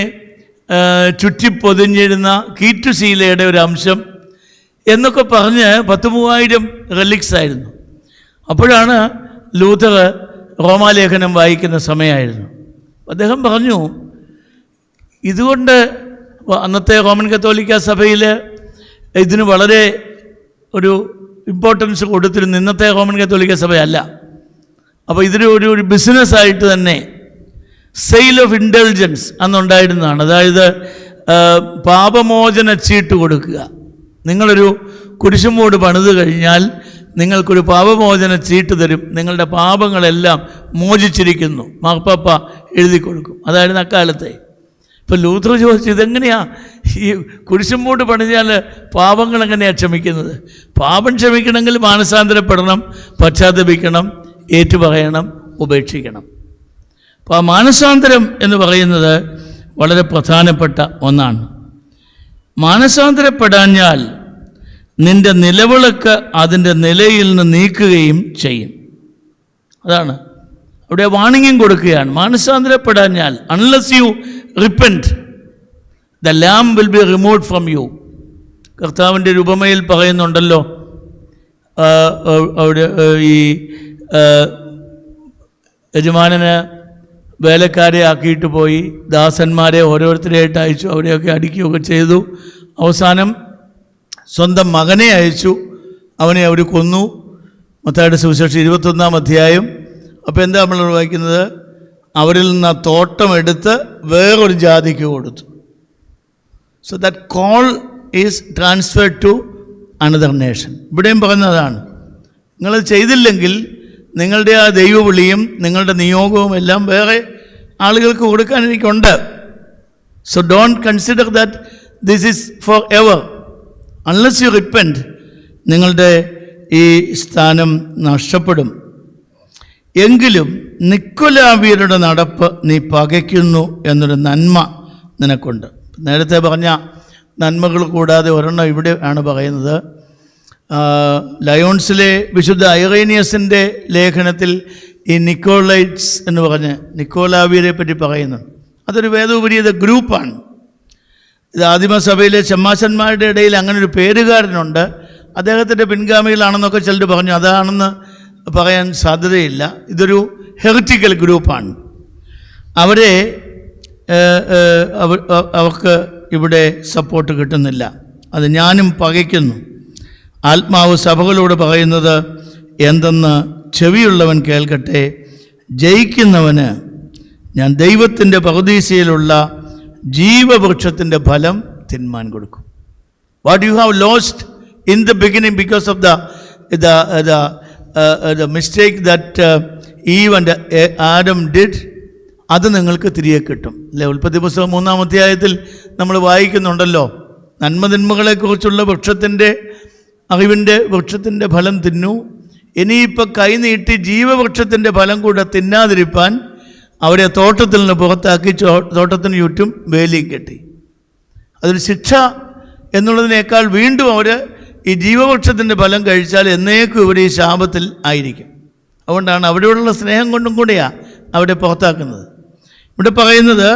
ചുറ്റിപ്പൊതിഞ്ഞിരുന്ന കീറ്റുശീലയുടെ ഒരു അംശം എന്നൊക്കെ പറഞ്ഞ് 10,000 റെലിക്സ് ആയിരുന്നു. അപ്പോഴാണ് ലൂതർ റോമാലേഖനം വായിക്കുന്ന സമയമായിരുന്നു. അദ്ദേഹം പറഞ്ഞു, ഇതുകൊണ്ട് അന്നത്തെ റോമൻ കത്തോലിക്ക സഭയിൽ ഇതിന് വളരെ ഒരു ഇമ്പോർട്ടൻസ് കൊടുത്തിരുന്നു. ഇന്നത്തെ റോമൻ കത്തോലിക്ക സഭയല്ല. അപ്പോൾ ഇതിന് ഒരു ബിസിനസ്സായിട്ട് തന്നെ സെയിൽ ഓഫ് ഇൻ്റലിജൻസ് അന്നുണ്ടായിരുന്നതാണ്. അതായത് പാപമോചന ചീട്ട് കൊടുക്കുക. നിങ്ങളൊരു കുരിശുമൂട് പണിത് കഴിഞ്ഞാൽ നിങ്ങൾക്കൊരു പാപമോചന ചീട്ട് തരും, നിങ്ങളുടെ പാപങ്ങളെല്ലാം മോചിച്ചിരിക്കുന്നു, മാർപ്പാപ്പ എഴുതി കൊടുക്കും. അതായിരുന്നു അക്കാലത്തെ. ഇപ്പം ലൂതർ ചോദിച്ചു, ഇതെങ്ങനെയാണ് ഈ കുരിശുമൂട് പണിഞ്ഞാൽ പാപങ്ങൾ എങ്ങനെയാണ് ക്ഷമിക്കുന്നത്? പാപം ക്ഷമിക്കണമെങ്കിൽ മാനസാന്തരപ്പെടണം, പശ്ചാത്തപിക്കണം, ഏറ്റുപറയണം, ഉപേക്ഷിക്കണം. അപ്പോൾ ആ മാനസാന്തരം എന്ന് പറയുന്നത് വളരെ പ്രധാനപ്പെട്ട ഒന്നാണ്. മാനസാന്തരപ്പെടാഞ്ഞാൽ നിൻ്റെ നിലവിളക്ക് അതിൻ്റെ നിലയിൽ നിന്ന് നീക്കുകയും ചെയ്യും. അതാണ് അവിടെ വാണിംഗും കൊടുക്കുകയാണ്. മാനസാന്തരപ്പെടാഞ്ഞാൽ, unless you repent, the lamb will be removed from you. കർത്താവിൻ്റെ ഒരു ഉപമയിൽ പറയുന്നുണ്ടല്ലോ, അവിടെ ഈ യജമാനന് വേലക്കാരെ ആക്കിയിട്ട് പോയി, ദാസന്മാരെ ഓരോരുത്തരെയായിട്ട് അയച്ചു, അവരെയൊക്കെ അടിക്കുകയൊക്കെ ചെയ്തു. അവസാനം സ്വന്തം മകനെ അയച്ചു, അവനെ അവർ കൊന്നു. മത്തായിയുടെ സുവിശേഷം 21-ാം അധ്യായം അപ്പോൾ എന്താ നമ്മൾ വായിക്കുന്നത്? അവരിൽ നിന്ന് ആ തോട്ടം എടുത്ത് വേറൊരു ജാതിക്ക് കൊടുത്തു. So that call is transferred to another nation. ഇവിടെയും പറയുന്നതാണ്, നിങ്ങളത് ചെയ്തില്ലെങ്കിൽ നിങ്ങളുടെ ആ ദൈവവിളിയും നിങ്ങളുടെ നിയോഗവും എല്ലാം വേറെ ആളുകൾക്ക് കൊടുക്കാൻ എനിക്കുണ്ട്. So don't consider that this is for ever. Unless you repent, നിങ്ങളുടെ ഈ സ്ഥാനം നഷ്ടപ്പെടും. എങ്കിലും നിക്കൊലാവ്യരുടെ നടപ്പ് നീ പകയ്ക്കുന്നു എന്നൊരു നന്മ നിനക്കുണ്ട്. നേരത്തെ പറഞ്ഞ നന്മകൾ കൂടാതെ ഒരെണ്ണം ഇവിടെ ആണ് പറയുന്നത്. ലയോൺസിലെ വിശുദ്ധ ഐറേനിയസിൻ്റെ ലേഖനത്തിൽ ഈ നിക്കോളൈറ്റ്സ് എന്ന് പറഞ്ഞ് നിക്കോലാവ്യരെ പറ്റി പറയുന്നു. അതൊരു വേദോപരീത ഗ്രൂപ്പാണ്. ഇത് ആദിമസഭയിലെ ചെമ്മാശന്മാരുടെ ഇടയിൽ അങ്ങനെ ഒരു പേരുകാരനുണ്ട്. അദ്ദേഹത്തിൻ്റെ പിൻഗാമികളാണെന്നൊക്കെ ചിലർ പറഞ്ഞു. അതാണെന്ന് പറയാൻ സാധ്യതയില്ല. ഇതൊരു ഹെറിറ്റിക്കൽ ഗ്രൂപ്പാണ്. അവർക്ക് ഇവിടെ സപ്പോർട്ട് കിട്ടുന്നില്ല. അത് ഞാനും പകയ്ക്കുന്നു. ആത്മാവ് സഭകളോട് പറയുന്നത് എന്തെന്ന് ചെവിയുള്ളവൻ കേൾക്കട്ടെ. ജയിക്കുന്നവന് ഞാൻ ദൈവത്തിൻ്റെ പറുദീസയിലുള്ള ജീവവൃക്ഷത്തിൻ്റെ ഫലം തിന്മാൻ കൊടുക്കും. What you have lost in the beginning because of the mistake that Eve and Adam did, അത് നിങ്ങൾക്ക് തിരികെ കിട്ടും. അല്ലേ? ഉൽപ്പത്തി പുസ്തകം 3-ാം അധ്യായത്തിൽ നമ്മൾ വായിക്കുന്നുണ്ടല്ലോ, നന്മതിന്മകളെക്കുറിച്ചുള്ള അറിവിൻ്റെ വൃക്ഷത്തിൻ്റെ ഫലം തിന്നു, ഇനിയിപ്പോൾ കൈനീട്ടി ജീവവൃക്ഷത്തിൻ്റെ ഫലം കൂടെ തിന്നാതിരിപ്പാൻ അവരെ തോട്ടത്തിൽ നിന്ന് പുറത്താക്കി തോട്ടത്തിന് ചുറ്റും വേലിയും കെട്ടി. അതൊരു ശിക്ഷ എന്നുള്ളതിനേക്കാൾ വീണ്ടും അവർ ഈ ജീവവൃക്ഷത്തിൻ്റെ ഫലം കഴിച്ചാൽ എന്നേക്കും ഇവർ ഈ ശാപത്തിൽ ആയിരിക്കും. അതുകൊണ്ടാണ് അവിടെയുള്ള സ്നേഹം കൊണ്ടും കൂടെയാണ് അവിടെ പുറത്താക്കുന്നത്. ഇവിടെ പറയുന്നത്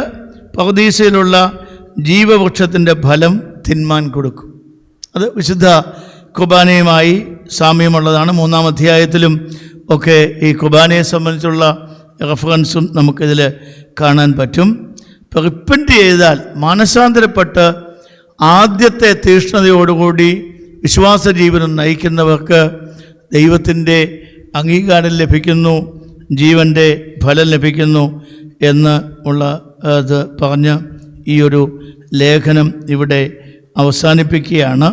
പറുദീസയിലുള്ള ജീവവൃക്ഷത്തിൻ്റെ ഫലം തിന്മാൻ കൊടുക്കും. അത് വിശുദ്ധ കുർബാനയുമായി സാമ്യമുള്ളതാണ്. 3-ാം അധ്യായത്തിലും ഒക്കെ ഈ കുർബാനയെ സംബന്ധിച്ചുള്ള റെഫറൻസും നമുക്കിതിൽ കാണാൻ പറ്റും. ഇപ്പോൾ റിപ്പൻറ്റ് ചെയ്താൽ, മാനസാന്തരപ്പെട്ട് ആദ്യത്തെ തീഷ്ണതയോടുകൂടി വിശ്വാസ ജീവിതം നയിക്കുന്നവർക്ക് ദൈവത്തിൻ്റെ അംഗീകാരം ലഭിക്കുന്നു, ജീവൻ്റെ ഫലം ലഭിക്കുന്നു എന്ന് അത് പറഞ്ഞ് ഈ ഒരു ലേഖനം ഇവിടെ അവസാനിപ്പിക്കുകയാണ്.